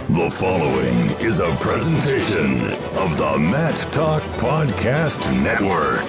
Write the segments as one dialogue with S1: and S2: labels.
S1: The following is a presentation of the Matt Talk Podcast Network.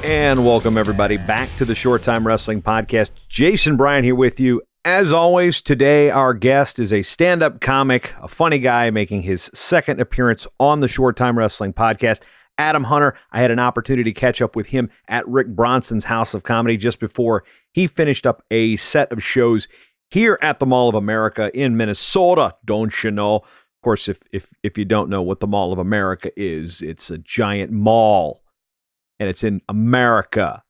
S2: And welcome, everybody, back to the Short Time Wrestling Podcast. Jason Bryant here with you. As always, today our guest is a stand-up comic, a funny guy making his second appearance on the Short Time Wrestling Podcast, Adam Hunter. I had an opportunity to catch up with him at Rick Bronson's House of Comedy just before he finished up a set of shows here at the Mall of America in Minnesota, don't you know? Of course, if you don't know what the Mall of America is, it's a giant mall. And it's in America.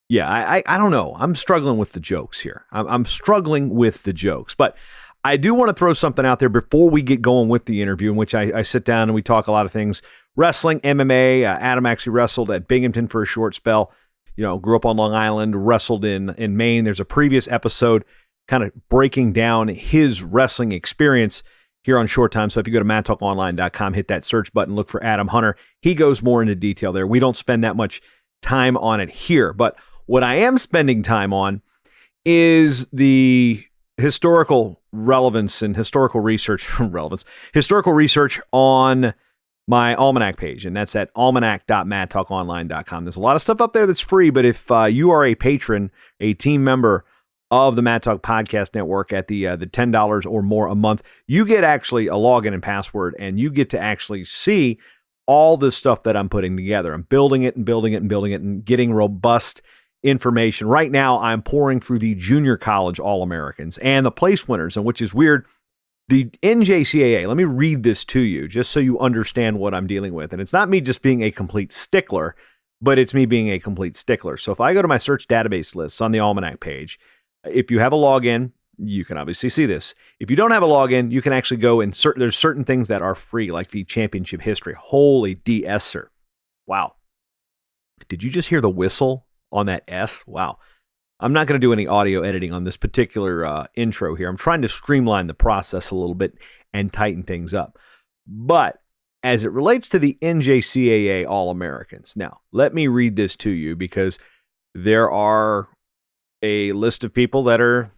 S2: Yeah, I don't know. I'm struggling with the jokes here. I'm struggling with the jokes. But I do want to throw something out there before we get going with the interview, in which I sit down and we talk a lot of things. Wrestling, MMA. Adam actually wrestled at Binghamton for a short spell. You know, grew up on Long Island, wrestled in Maine. There's a previous episode kind of breaking down his wrestling experience here on Short Time. So if you go to MattTalkOnline.com, hit that search button, look for Adam Hunter. He goes more into detail there. We don't spend that much time on it here. But what I am spending time on is the historical relevance and historical research on my Almanac page. And that's at almanac.matttalkonline.com. There's a lot of stuff up there that's free, but if you are a patron, a team member of the Matt Talk Podcast Network at the $10 or more a month, you get actually a login and password, and you get to actually see all this stuff that I'm putting together. I'm building it and building it and building it and getting robust information. Right now, I'm pouring through the junior college All-Americans and the place winners, and which is weird, the NJCAA. Let me read this to you just so you understand what I'm dealing with. And it's not me just being a complete stickler, but it's me being a complete stickler. So if I go to my search database lists on the Almanac page, if you have a login, you can obviously see this. If you don't have a login, you can actually go and there's certain things that are free, like the championship history. Holy DS-er. Wow. Did you just hear the whistle on that S? Wow. I'm not going to do any audio editing on this particular intro here. I'm trying to streamline the process a little bit and tighten things up. But as it relates to the NJCAA All-Americans, now, let me read this to you because there are a list of people that are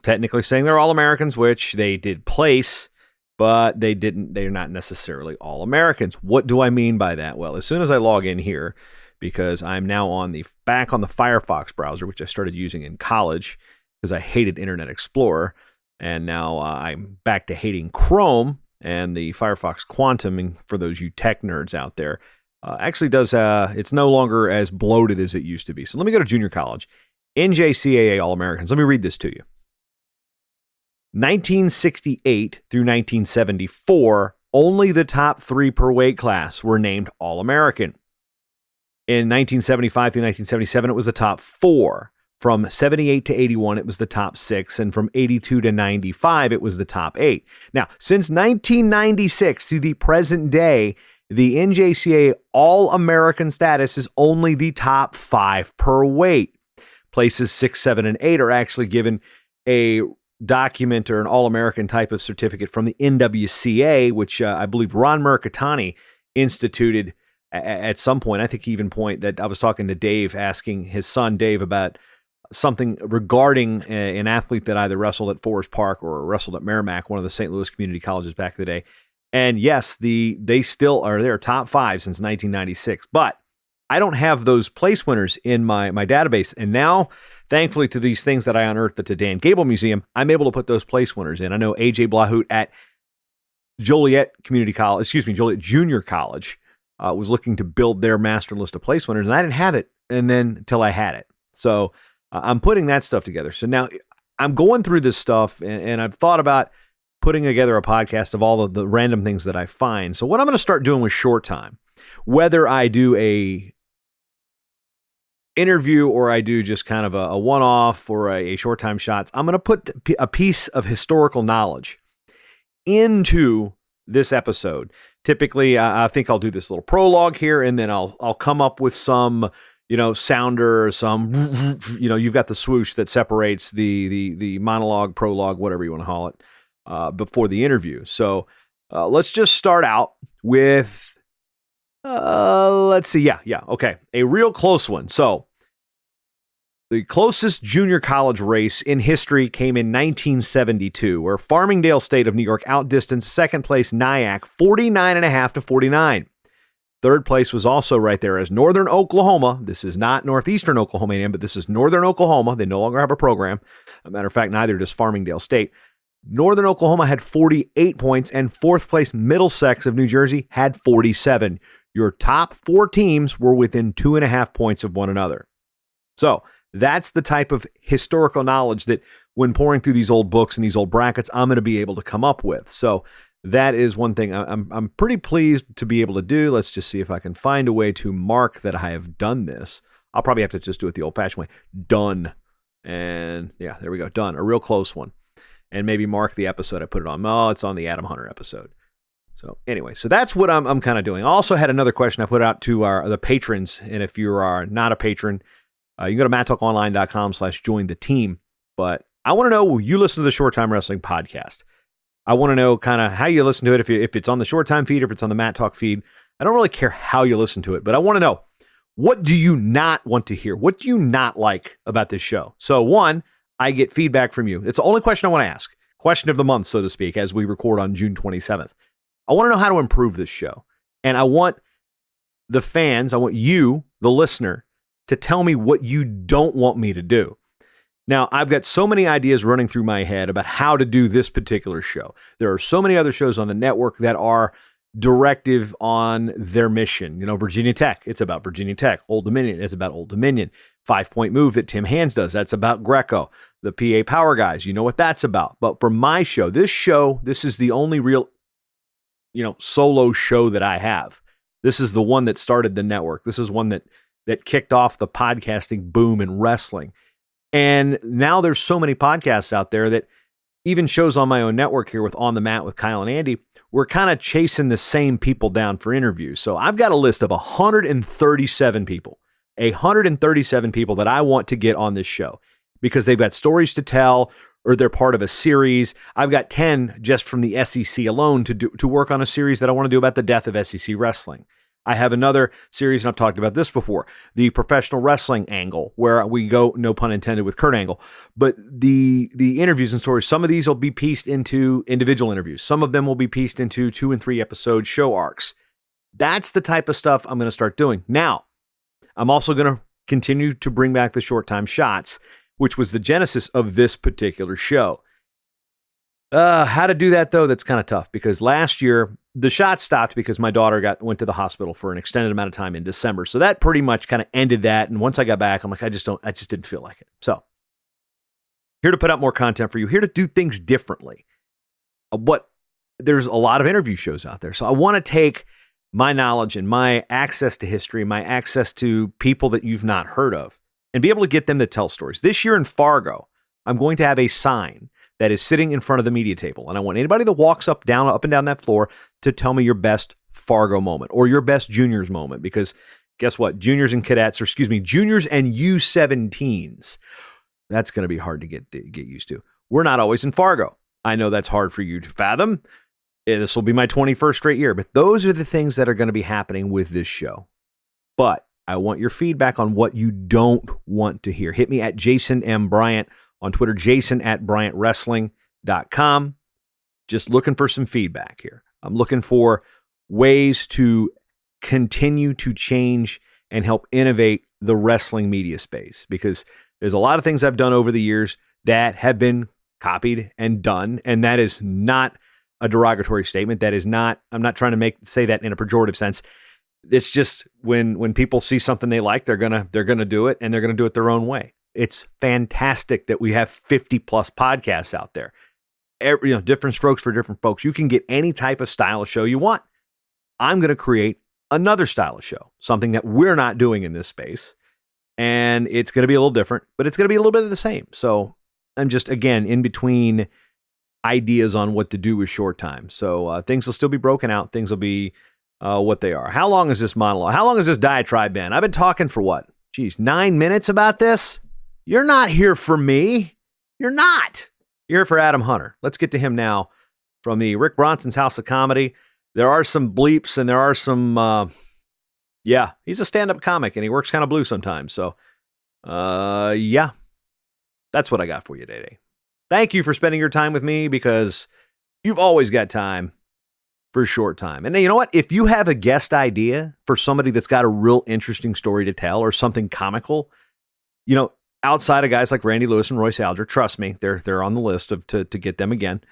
S2: technically saying they're All-Americans, which they did place, but they're not necessarily All-Americans. What do I mean by that? Well, as soon as I log in here, because I'm now back on the Firefox browser, which I started using in college because I hated Internet Explorer, and now I'm back to hating Chrome and the Firefox Quantum, and for those you tech nerds out there, actually does, it's no longer as bloated as it used to be. So let me go to junior college. NJCAA All-Americans. Let me read this to you. 1968 through 1974, only the top 3 per weight class were named All-American. In 1975 through 1977, it was the top 4. From 78 to 81, it was the top 6. And from 82 to 95, it was the top 8. Now, since 1996 to the present day, the NJCAA All-American status is only the top 5 per weight. Places 6, 7, and 8 are actually given a document or an All-American type of certificate from the NWCA, which I believe Ron Mercatani instituted at some point. I think he even that I was talking to Dave, asking his son Dave about something regarding an athlete that either wrestled at Forest Park or wrestled at Merrimack, one of the St. Louis community colleges back in the day. And yes, they still are there, top 5 since 1996. But I don't have those place winners in my database. And now, thankfully, to these things that I unearthed at the Dan Gable Museum, I'm able to put those place winners in. I know AJ Blahout at Joliet Junior College was looking to build their master list of place winners, and I didn't have it until I had it. So I'm putting that stuff together. So now I'm going through this stuff, and I've thought about putting together a podcast of all of the random things that I find. So what I'm going to start doing with Short Time, whether I do a interview or I do just kind of a one-off or a short time shots, I'm going to put a piece of historical knowledge into this episode. Typically, I think I'll do this little prologue here, and then I'll come up with some sounder or some, you've got the swoosh that separates the monologue, prologue, whatever you want to call it, before the interview. So let's just start out with, let's see. Yeah. Okay. A real close one. So the closest junior college race in history came in 1972, where Farmingdale State of New York outdistanced second place Nyack 49.5 to 49. Third place was also right there as Northern Oklahoma. This is not Northeastern Oklahoma A&M, but this is Northern Oklahoma. They no longer have a program. As a matter of fact, neither does Farmingdale State. Northern Oklahoma had 48 points, and fourth place Middlesex of New Jersey had 47. Your top four teams were within 2.5 points of one another. So that's the type of historical knowledge that when pouring through these old books and these old brackets, I'm going to be able to come up with. So that is one thing I'm pretty pleased to be able to do. Let's just see if I can find a way to mark that I have done this. I'll probably have to just do it the old-fashioned way. Done. And yeah, there we go. Done. A real close one. And maybe mark the episode I put it on. Oh, it's on the Adam Hunter episode. So anyway, so that's what I'm kind of doing. I also had another question I put out to the patrons. And if you are not a patron, you can go to MattTalkOnline.com/join the team. But I want to know, will you listen to the Short Time Wrestling podcast? I want to know kind of how you listen to it, if it's on the Short Time feed or if it's on the Matt Talk feed. I don't really care how you listen to it, but I want to know, what do you not want to hear? What do you not like about this show? So one, I get feedback from you. It's the only question I want to ask. Question of the month, so to speak, as we record on June 27th. I want to know how to improve this show. And I want the fans, I want you, the listener, to tell me what you don't want me to do. Now, I've got so many ideas running through my head about how to do this particular show. There are so many other shows on the network that are directive on their mission. Virginia Tech, it's about Virginia Tech. Old Dominion, it's about Old Dominion. 5-Point Move that Tim Hands does, that's about Greco. The PA Power Guys, you know what that's about. But for my show, this is the only real, solo show that I have. This is the one that started the network. This is one that kicked off the podcasting boom in wrestling. And now there's so many podcasts out there that even shows on my own network here with On the Mat with Kyle and Andy, we're kind of chasing the same people down for interviews. So I've got a list of 137 people, 137 people that I want to get on this show because they've got stories to tell or they're part of a series. I've got 10 just from the SEC alone to work on a series that I want to do about the death of SEC wrestling. I have another series, and I've talked about this before, the professional wrestling angle, where we go, no pun intended, with Kurt Angle. But the interviews and stories, some of these will be pieced into individual interviews. Some of them will be pieced into 2 and 3 episode show arcs. That's the type of stuff I'm going to start doing. Now, I'm also going to continue to bring back the Short Time Shots, which was the genesis of this particular show. How to do that, though, that's kind of tough because last year, the shots stopped because my daughter went to the hospital for an extended amount of time in December. So that pretty much kind of ended that. And once I got back, I'm like, I just didn't feel like it. So here to put out more content for you, here to do things differently. There's a lot of interview shows out there. So I want to take my knowledge and my access to history, my access to people that you've not heard of, and be able to get them to tell stories. This year in Fargo, I'm going to have a sign that is sitting in front of the media table. And I want anybody that walks up and down that floor to tell me your best Fargo moment or your best juniors moment. Because guess what? Juniors and U17s, that's going to be hard to get used to. We're not always in Fargo. I know that's hard for you to fathom. This will be my 21st straight year. But those are the things that are going to be happening with this show. But I want your feedback on what you don't want to hear. Hit me at Jason M. Bryant on Twitter, jason@BryantWrestling.com. Just looking for some feedback here. I'm looking for ways to continue to change and help innovate the wrestling media space because there's a lot of things I've done over the years that have been copied and done, and that is not a derogatory statement. That is not, I'm not trying to say that in a pejorative sense. It's just when people see something they like, they're gonna do it, and they're gonna do it their own way. It's fantastic that we have 50 plus podcasts out there. Different strokes for different folks. You can get any type of style of show you want. I'm going to create another style of show, something that we're not doing in this space. And it's going to be a little different, but it's going to be a little bit of the same. So I'm just, again, in between ideas on what to do with Short Time. So things will still be broken out. Things will be what they are. How long is this monologue? How long has this diatribe been? I've been talking for what? geez, 9 minutes about this? You're not here for me. You're not. You're here for Adam Hunter. Let's get to him now from the Rick Bronson's House of Comedy. There are some bleeps and there are some, he's a stand-up comic and he works kind of blue sometimes. So, yeah, that's what I got for you today. Thank you for spending your time with me because you've always got time for a short time. And you know what? If you have a guest idea for somebody that's got a real interesting story to tell or something comical, outside of guys like Randy Lewis and Royce Alger, trust me, they're on the list to get them again.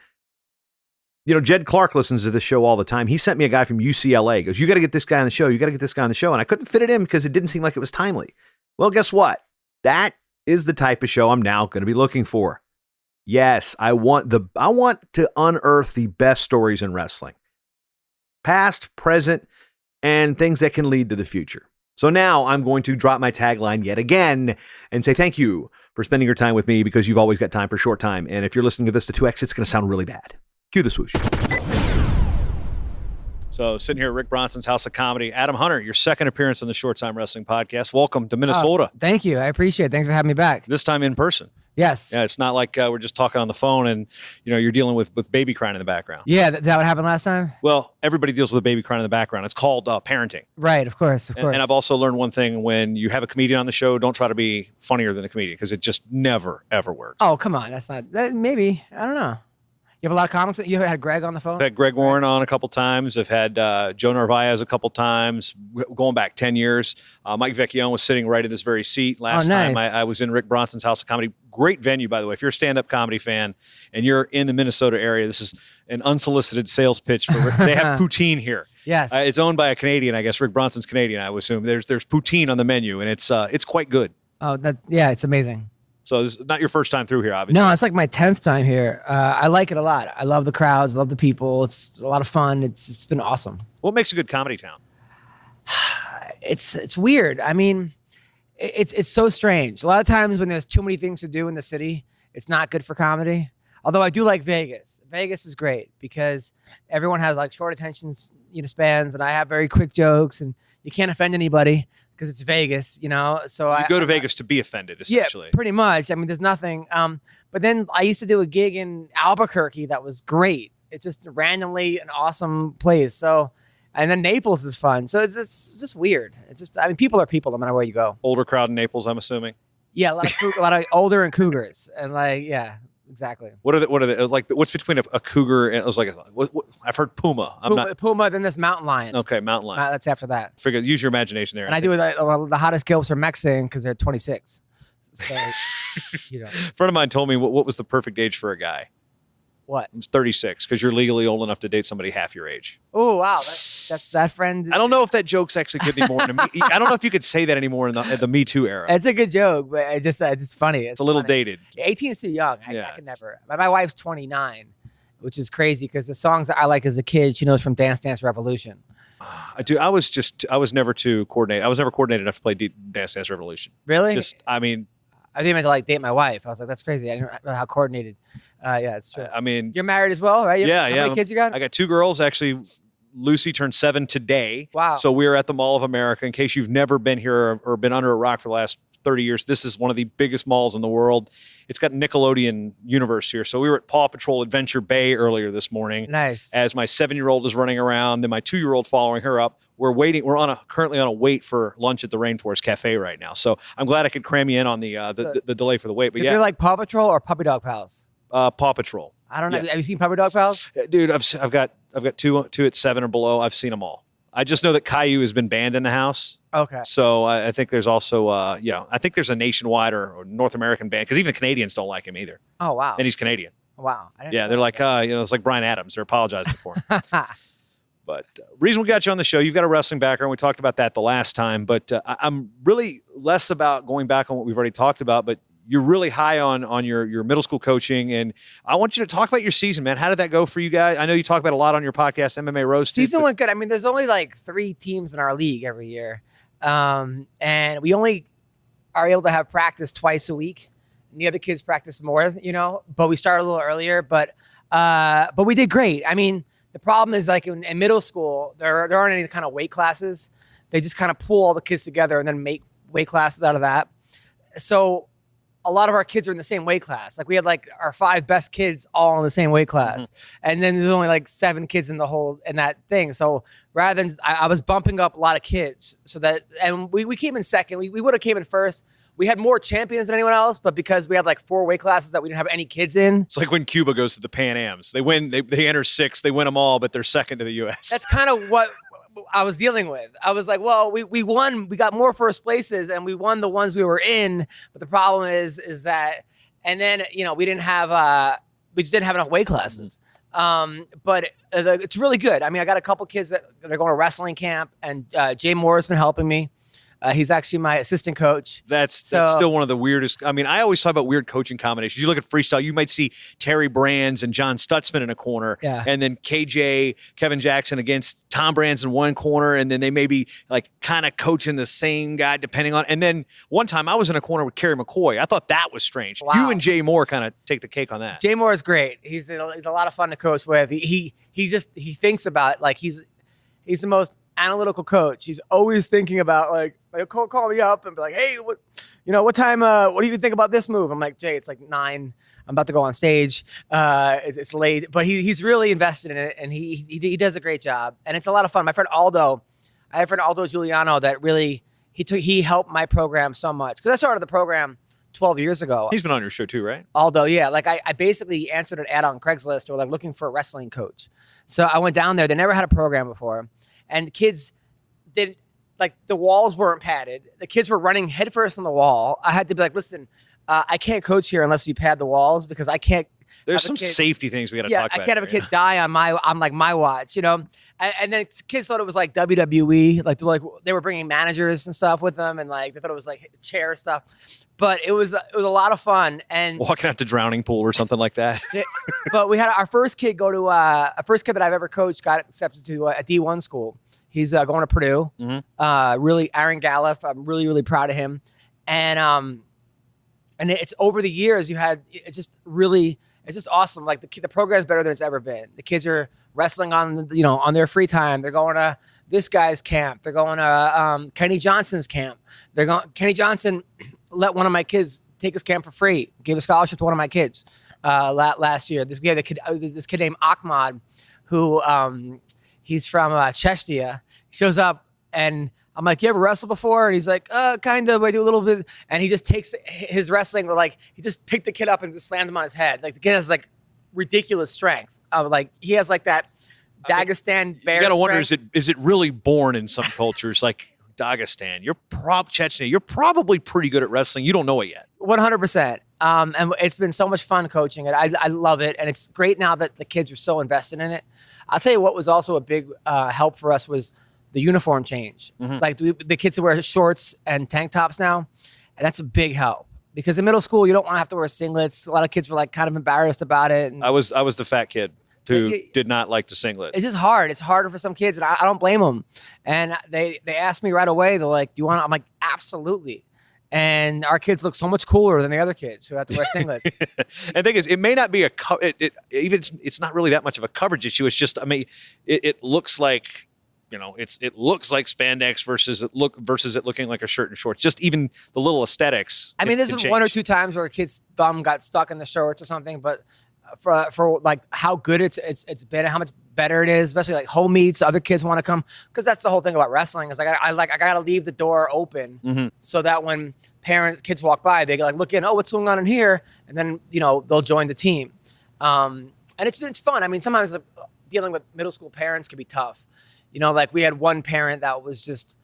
S2: Jed Clark listens to this show all the time. He sent me a guy from UCLA. He goes, you got to get this guy on the show. You got to get this guy on the show. And I couldn't fit it in because it didn't seem like it was timely. Well, guess what? That is the type of show I'm now going to be looking for. Yes, I want to unearth the best stories in wrestling. Past, present, and things that can lead to the future. So now I'm going to drop my tagline yet again and say thank you for spending your time with me because you've always got time for a short time. And if you're listening to this to 2X, it's going to sound really bad. Cue the swoosh. So sitting here at Rick Bronson's House of Comedy, Adam Hunter, your second appearance on the Short Time Wrestling Podcast. Welcome to Minnesota.
S3: Thank you. I appreciate it. Thanks for having me back.
S2: This time in person.
S3: Yes.
S2: Yeah, it's not like we're just talking on the phone and you're dealing with baby crying in the background.
S3: Yeah, that what happened last time?
S2: Well, everybody deals with a baby crying in the background. It's called parenting.
S3: Right, of course.
S2: And I've also learned one thing: when you have a comedian on the show, don't try to be funnier than the comedian because it just never ever works.
S3: Oh, come on, maybe I don't know. You have a lot of comics. You ever had Greg on the phone?
S2: I've had Greg Warren on a couple times. I've had Joe Narvaez a couple times, going back 10 years. Mike Vecchione was sitting right in this very seat last time I was in Rick Bronson's House of Comedy. Great venue, by the way. If you're a stand-up comedy fan and you're in the Minnesota area, this is an unsolicited sales pitch for Rick. They have poutine here.
S3: Yes.
S2: It's owned by a Canadian, I guess. Rick Bronson's Canadian, I would assume. There's poutine on the menu, and it's quite good.
S3: Oh, it's amazing.
S2: So this is not your first time through here, obviously.
S3: No, it's like my 10th time here. I like it a lot. I love the crowds, love the people. It's a lot of fun. It's been awesome.
S2: What makes a good comedy town?
S3: It's weird. I mean, it's so strange. A lot of times when there's too many things to do in the city, it's not good for comedy. Although I do like Vegas. Vegas is great because everyone has like short attention spans, and I have very quick jokes, and you can't offend anybody. Because it's Vegas, so I
S2: go to Vegas to be offended, essentially.
S3: Yeah, pretty much. I mean, there's nothing. But then I used to do a gig in Albuquerque that was great. It's just randomly an awesome place. So, and then Naples is fun. So it's just weird. People are people no matter where you go.
S2: Older crowd in Naples, I'm assuming.
S3: Yeah, a lot of older and cougars, and yeah. Exactly.
S2: What are they like? What's between a cougar and it was like what I've heard puma.
S3: Puma. Then this mountain lion.
S2: Okay, mountain lion.
S3: That's after that.
S2: Use your imagination there.
S3: And I do the hottest gilfs are Mexican because they're 26. So
S2: A friend of mine told me what was the perfect age for a guy.
S3: What?
S2: It was 36 because you're legally old enough to date somebody half your age.
S3: Oh wow, that's that friend.
S2: I don't know if that joke's actually good anymore. I don't know if you could say that anymore in the Me Too era.
S3: It's a good joke, but it's just funny.
S2: It's a little dated.
S3: 18 is too young. I can never. My wife's 29, which is crazy because the songs that I like as a kid, she knows from Dance Dance Revolution.
S2: I do. I was never too coordinated. I was never coordinated enough to play Dance Dance Revolution.
S3: Really?
S2: I didn't
S3: mean to like date my wife. I was like, that's crazy. I didn't know how coordinated. Yeah, it's true.
S2: I mean,
S3: you're married as well, right?
S2: How
S3: many kids you got?
S2: I got 2 girls. Actually, Lucy turned 7 today.
S3: Wow.
S2: So we're at the Mall of America. In case you've never been here or been under a rock for the last 30 years, this is one of the biggest malls in the world. It's got Nickelodeon universe here. So we were at Paw Patrol Adventure Bay earlier this morning.
S3: Nice.
S2: As my 7-year-old is running around, then my 2-year-old following her up. We're waiting. We're currently on a wait for lunch at the Rainforest Cafe right now. So I'm glad I could cram you in on the delay for the wait. But
S3: You're like Paw Patrol or Puppy Dog Pals?
S2: Paw Patrol.
S3: I don't know. Yeah. Have you seen Puppy Dog Pals?
S2: Dude, I've got 2 at 7 or below. I've seen them all. I just know that Caillou has been banned in the house.
S3: Okay.
S2: So I think there's also I think there's a nationwide or North American ban because even the Canadians don't like him either.
S3: Oh wow.
S2: And he's Canadian.
S3: Wow.
S2: They're like it's like Bryan Adams. They're apologizing for him. But reason we got you on the show, you've got a wrestling background. We talked about that the last time, but I'm really less about going back on what we've already talked about, but you're really high on your middle school coaching, and I want you to talk about your season, man. How did that go for you guys? I know you talk about it a lot on your podcast, MMA Roasted.
S3: Season went good. I mean, there's only like 3 teams in our league every year, and we only are able to have practice twice a week. And the other kids practice more, but we started a little earlier, but we did great. I mean, the problem is like in middle school, there aren't any kind of weight classes. They just kind of pull all the kids together and then make weight classes out of that. So a lot of our kids are in the same weight class. Like we had like our 5 best kids all in the same weight class. And then there's only like 7 kids in that thing. So rather than, I was bumping up a lot of kids so that, and we came in second. We would have came in first. We had more champions than anyone else, but because we had like 4 weight classes that we didn't have any kids in.
S2: It's like when Cuba goes to the Pan Ams. They win, they enter 6, they win them all, but they're second to the U.S.
S3: That's kind of what I was dealing with. I was like, well, we won, we got more first places and we won the ones we were in. But the problem is that, and then, you know, we just didn't have enough weight classes. But it's really good. I mean, I got a couple kids that are going to wrestling camp, and Jay Moore has been helping me. He's actually my assistant coach.
S2: That's still one of the weirdest. I mean, I always talk about weird coaching combinations. You look at freestyle, you might see Terry Brands and John Stutzman in a corner, and then KJ, Kevin Jackson against Tom Brands in one corner, and then they may be like kind of coaching the same guy depending on. And then one time I was in a corner with Kerry McCoy. I thought that was strange. Wow. You and Jay Moore kind of take the cake on that.
S3: Jay Moore is great. He's a lot of fun to coach with. He thinks about it, like he's the most analytical coach. He's always thinking about like call me up and be like, hey, what time? What do you think about this move? I'm like, Jay, it's like 9. I'm about to go on stage. It's late, but he's really invested in it, and he does a great job, and it's a lot of fun. My friend Aldo, I have a friend Aldo Giuliano that really he helped my program so much because I started the program 12 years ago.
S2: He's been on your show too, right?
S3: Aldo, yeah. Like I basically answered an ad on Craigslist. They were like looking for a wrestling coach, so I went down there. They never had a program before. And the kids didn't, like, the walls weren't padded. The kids were running headfirst on the wall. I had to be like, listen, I can't coach here unless you pad the walls because I can't.
S2: There's some safety things we got to talk about.
S3: I can't have a kid die on my watch, you know? And then kids thought it was like WWE. Like they were bringing managers and stuff with them, and like they thought it was like chair stuff. But it was a lot of fun, and
S2: walking out to drowning pool or something like that.
S3: But we had our first kid go to a first kid that I've ever coached got accepted to a D1 school. He's going to Purdue. Really, Aaron Galliff. I'm really, really proud of him. And it's over the years it's just awesome. Like the program is better than it's ever been. The kids are wrestling on their free time. They're going to this guy's camp. They're going to Kenny Johnson's camp. Kenny Johnson let one of my kids take his camp for free. Gave a scholarship to one of my kids last year. This kid named Ahmad, who he's from Chechnya. He shows up and I'm like, you ever wrestled before? And he's like, kind of. I do a little bit. And he just takes his wrestling, like he just picked the kid up and just slammed him on his head. Like the kid has like ridiculous strength. Like he has like that Dagestan bear.
S2: You gotta wonder,
S3: strength.
S2: is it really born in some cultures like Dagestan? Chechnya. You're probably pretty good at wrestling. You don't know it yet.
S3: 100%. And it's been so much fun coaching it. I love it, and it's great now that the kids are so invested in it. I'll tell you what was also a big help for us was the uniform change. Like the kids who wear shorts and tank tops now, and that's a big help. Because in middle school, you don't want to have to wear singlets. A lot of kids were like kind of embarrassed about it. And
S2: I was the fat kid who did not like the singlet.
S3: It's just hard. It's harder for some kids, and I don't blame them. And they asked me right away. They're like, "Do you want?" I'm like, "Absolutely." And our kids look so much cooler than the other kids who have to wear singlets.
S2: And the thing is, it may not be it's not really that much of a coverage issue. It's just, I mean, it looks like, it looks like spandex versus it looking like a shirt and shorts. Just even the little aesthetics.
S3: I mean, there's been 1 or 2 times where a kid's thumb got stuck in the shorts or something, but for like how good it's been and how much better it is, especially like home meets, other kids want to come, because that's the whole thing about wrestling is like I gotta leave the door open so that when kids walk by, they like look in, oh, what's going on in here, and then they'll join the team. And it's fun. I mean, sometimes dealing with middle school parents can be tough. Like we had one parent that was just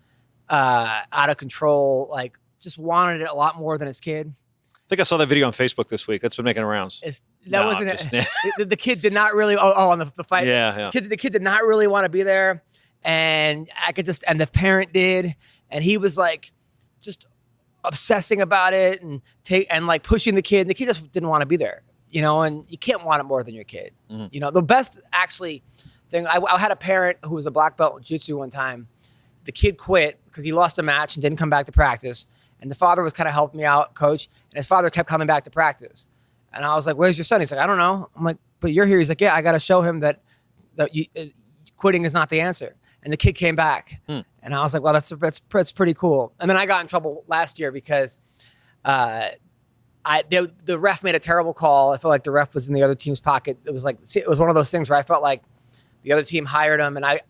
S3: out of control, like just wanted it a lot more than his kid.
S2: I think I saw that video on Facebook this week. That's been making rounds.
S3: The kid did not really. On the fight.
S2: Yeah.
S3: The kid did not really want to be there, and and the parent did, and he was like, just obsessing about it and like pushing the kid. And the kid just didn't want to be there, And you can't want it more than your kid. The best actually thing. I had a parent who was a black belt in jiu-jitsu one time. The kid quit because he lost a match and didn't come back to practice. And the father was kind of helping me out, coach. And his father kept coming back to practice. And I was like, where's your son? He's like, I don't know. I'm like, but you're here. He's like, yeah, I got to show him that quitting is not the answer. and the kid came back. And I was like, well, that's pretty cool. And then I got in trouble last year because the ref made a terrible call. I felt like the ref was in the other team's pocket. It was one of those things where I felt like the other team hired him, and I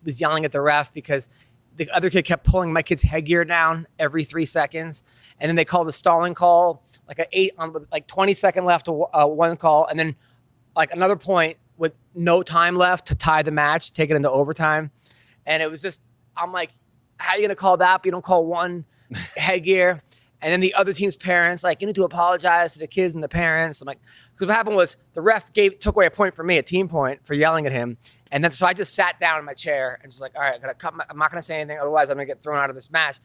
S3: was yelling at the ref because the other kid kept pulling my kid's headgear down every 3 seconds. And then they called a stalling call, like 20 second left to one call, and then like another point with no time left to tie the match, take it into overtime. And it was just, I'm like, how are you going to call that? But you don't call one headgear. And then the other team's parents, like, you need to apologize to the kids and the parents. I'm like, because what happened was the ref took away a point from me, a team point, for yelling at him. And then so I just sat down in my chair and just like, all right, I'm not going to say anything, otherwise I'm going to get thrown out of this match.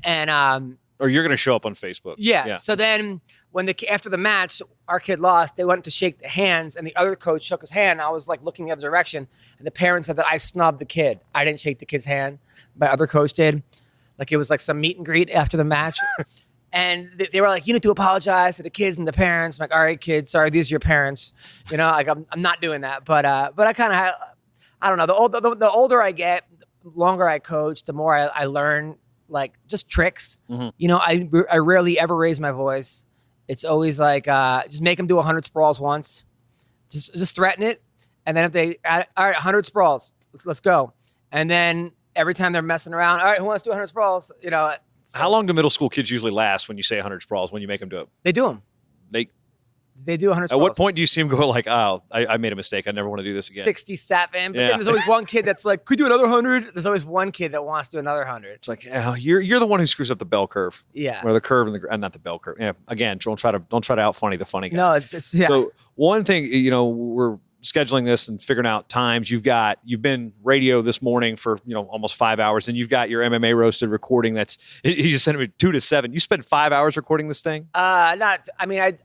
S3: And
S4: or you're going to show up on Facebook.
S3: Yeah. So then after the match, our kid lost. They went to shake the hands, and the other coach shook his hand. I was like looking the other direction, and the parents said that I snubbed the kid. I didn't shake the kid's hand. My other coach did. Like it was like some meet and greet after the match. And they were like, you need to apologize to the kids and the parents. I'm like, all right, kids, sorry, these are your parents. You know, like I'm not doing that. But I kind of, I don't know. The older I get, the longer I coach, the more I learn, like just tricks. Mm-hmm. You know, I rarely ever raise my voice. It's always like, just make them do 100 sprawls once. Just threaten it. And then if they, all right, 100 sprawls, let's go. And then every time they're messing around, all right, who wants to do 100 sprawls? You know. So,
S4: how long do middle school kids usually last when you say 100 sprawls, when you make them do it?
S3: They do them. They do 100 sprawls.
S4: At what point do you see them go like, oh, I made a mistake, I never want to do this again?
S3: 67. But then there's always one kid that's like, could you do another 100? There's always one kid that wants to do another 100.
S4: It's like, oh, you're the one who screws up the bell curve.
S3: Yeah.
S4: Or the curve and not the bell curve. Yeah. Again, don't try to out funny the funny guy.
S3: No, it's yeah.
S4: So one thing, you know, we're scheduling this and figuring out times. You've been radio this morning for, you know, almost 5 hours, and you've got your MMA Roasted recording. He just sent me 2 to 7. You spent 5 hours recording this thing? I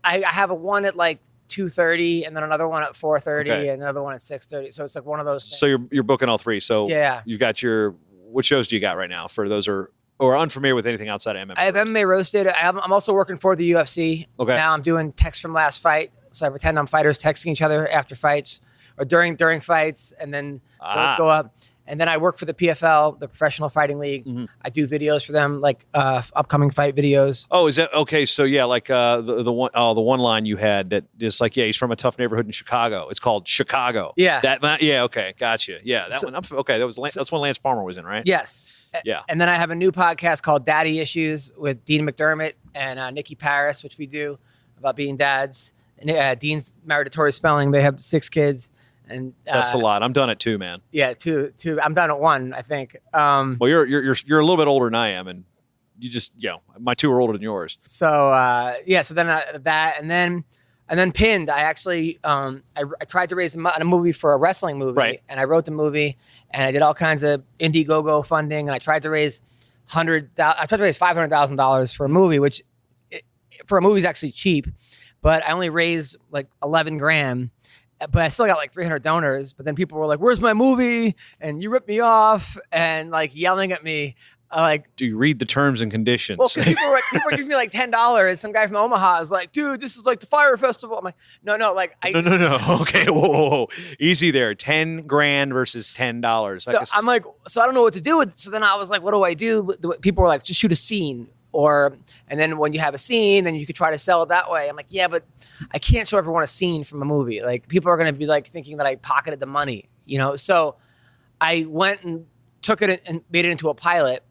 S3: have one at like 2:30 and then another one at 4:30 and another one at 6:30. So it's like one of those things.
S4: So you're booking all three. So
S3: yeah,
S4: you've got what shows do you got right now for those who are unfamiliar with anything outside of MMA?
S3: I have MMA Roasted. I'm also working for the UFC.
S4: Okay.
S3: Now I'm doing text from last fight. So I pretend I'm fighters texting each other after fights or during fights, and then those go up. And then I work for the PFL, the Professional Fighting League. Mm-hmm. I do videos for them, like upcoming fight videos.
S4: Oh, is that okay? So yeah, like the one line you had that just like, yeah, he's from a tough neighborhood in Chicago. It's called Chicago.
S3: Yeah.
S4: Yeah. Okay. Gotcha. Yeah. That one. Okay. That's when Lance Palmer was in, right?
S3: Yes.
S4: Yeah.
S3: And then I have a new podcast called Daddy Issues with Dean McDermott and Nikki Paris, which we do about being dads. And, Dean's married to Tori Spelling. They have 6 kids. And
S4: that's a lot. I'm done at 2, man.
S3: Yeah, 2. I'm done at 1, I think.
S4: Well, you're a little bit older than I am, and you just, my 2 are older than yours.
S3: So so then that, and then Pinned. I actually I tried to raise a movie for a wrestling movie,
S4: right.
S3: And I wrote the movie, and I did all kinds of Indiegogo funding, and I tried to raise $500,000 for a movie, which for a movie is actually cheap, but I only raised like $11,000. But I still got like 300 donors. But then people were like, "Where's my movie?" And you ripped me off and like yelling at me. Like,
S4: do you read the terms and conditions?
S3: Well, people were giving me like $10. Some guy from Omaha is like, "Dude, this is like the Fire Festival." I'm like, no. Like,
S4: no. Okay, whoa, easy there. $10,000 versus $10.
S3: So I'm like, so I don't know what to do with it. So then I was like, what do I do? People were like, just shoot a scene. And then when you have a scene, then you could try to sell it that way. I'm like, yeah, but I can't show everyone a scene from a movie. Like, people are going to be like thinking that I pocketed the money, you know? So I went and took it and made it into a pilot,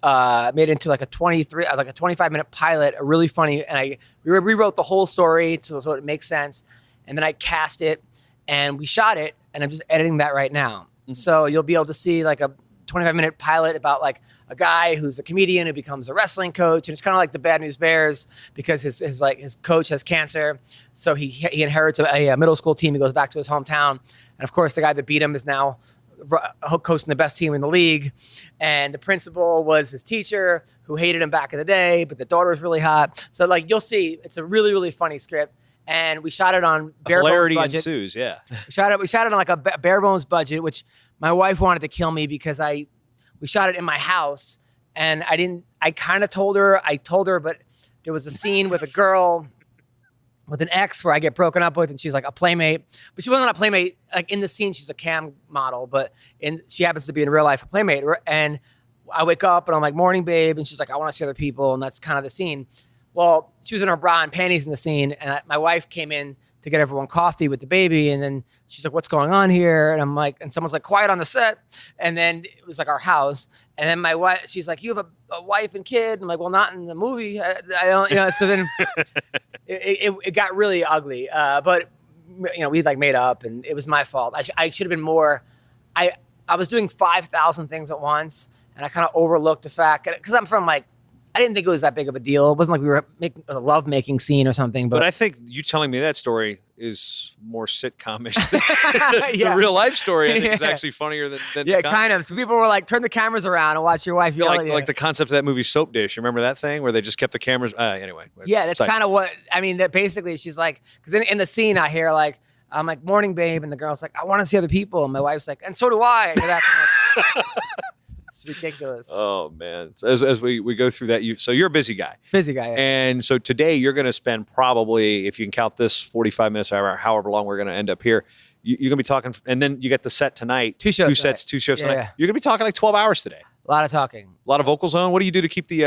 S3: made it into like a 25-minute pilot, a really funny, and I rewrote the whole story so it makes sense. And then I cast it and we shot it, and I'm just editing that right now. Mm-hmm. So you'll be able to see like a 25-minute pilot about like a guy who's a comedian who becomes a wrestling coach, and it's kind of like the Bad News Bears because his coach has cancer, so he inherits a middle school team. He goes back to his hometown, and of course the guy that beat him is now coaching the best team in the league, and the principal was his teacher who hated him back in the day, but the daughter was really hot. So like you'll see, it's a really really funny script, and we shot it on bare bones budget.
S4: Ensues, yeah.
S3: We shot it on like a bare bones budget, which my wife wanted to kill me because we shot it in my house, and I kind of told her, but there was a scene with a girl with an ex where I get broken up with, and she's like a playmate, but she wasn't a playmate. Like in the scene, she's a cam model, but she happens to be in real life a playmate. And I wake up and I'm like, morning, babe. And she's like, I want to see other people. And that's kind of the scene. Well, she was in her bra and panties in the scene. And my wife came in to get everyone coffee with the baby. And then she's like, what's going on here? And I'm like, and someone's like, quiet on the set. And then it was like our house. And then my wife, she's like, you have a wife and kid. I'm like, well, not in the movie. I don't, so then it got really ugly. But we like made up, and it was my fault. I should have been more, I was doing 5,000 things at once. And I kind of overlooked the fact, because I'm from like, I didn't think it was that big of a deal. It wasn't like we were making a love-making scene or something. But
S4: I think you telling me that story is more sitcom-ish than the real life story. I think is actually funnier than
S3: the kind of. So people were like, turn the cameras around and watch your wife yell at you.
S4: Like the concept of that movie Soap Dish. You remember that thing where they just kept the cameras? Anyway.
S3: Yeah, that's kind of what, I mean, that basically she's like, because in the scene I hear like, I'm like, morning, babe. And the girl's like, I want to see other people. And my wife's like, and so do I. And it's ridiculous.
S4: Oh man! So as we go through that, so you're a busy guy.
S3: Busy guy. Yeah.
S4: And so today you're going to spend probably, if you can count this, 45 minutes, however long we're going to end up here. You're going to be talking, and then you get the set tonight.
S3: Two shows
S4: tonight.
S3: Yeah.
S4: You're going to be talking like 12 hours today.
S3: A lot of talking.
S4: A lot of vocal zone. What do you do to keep the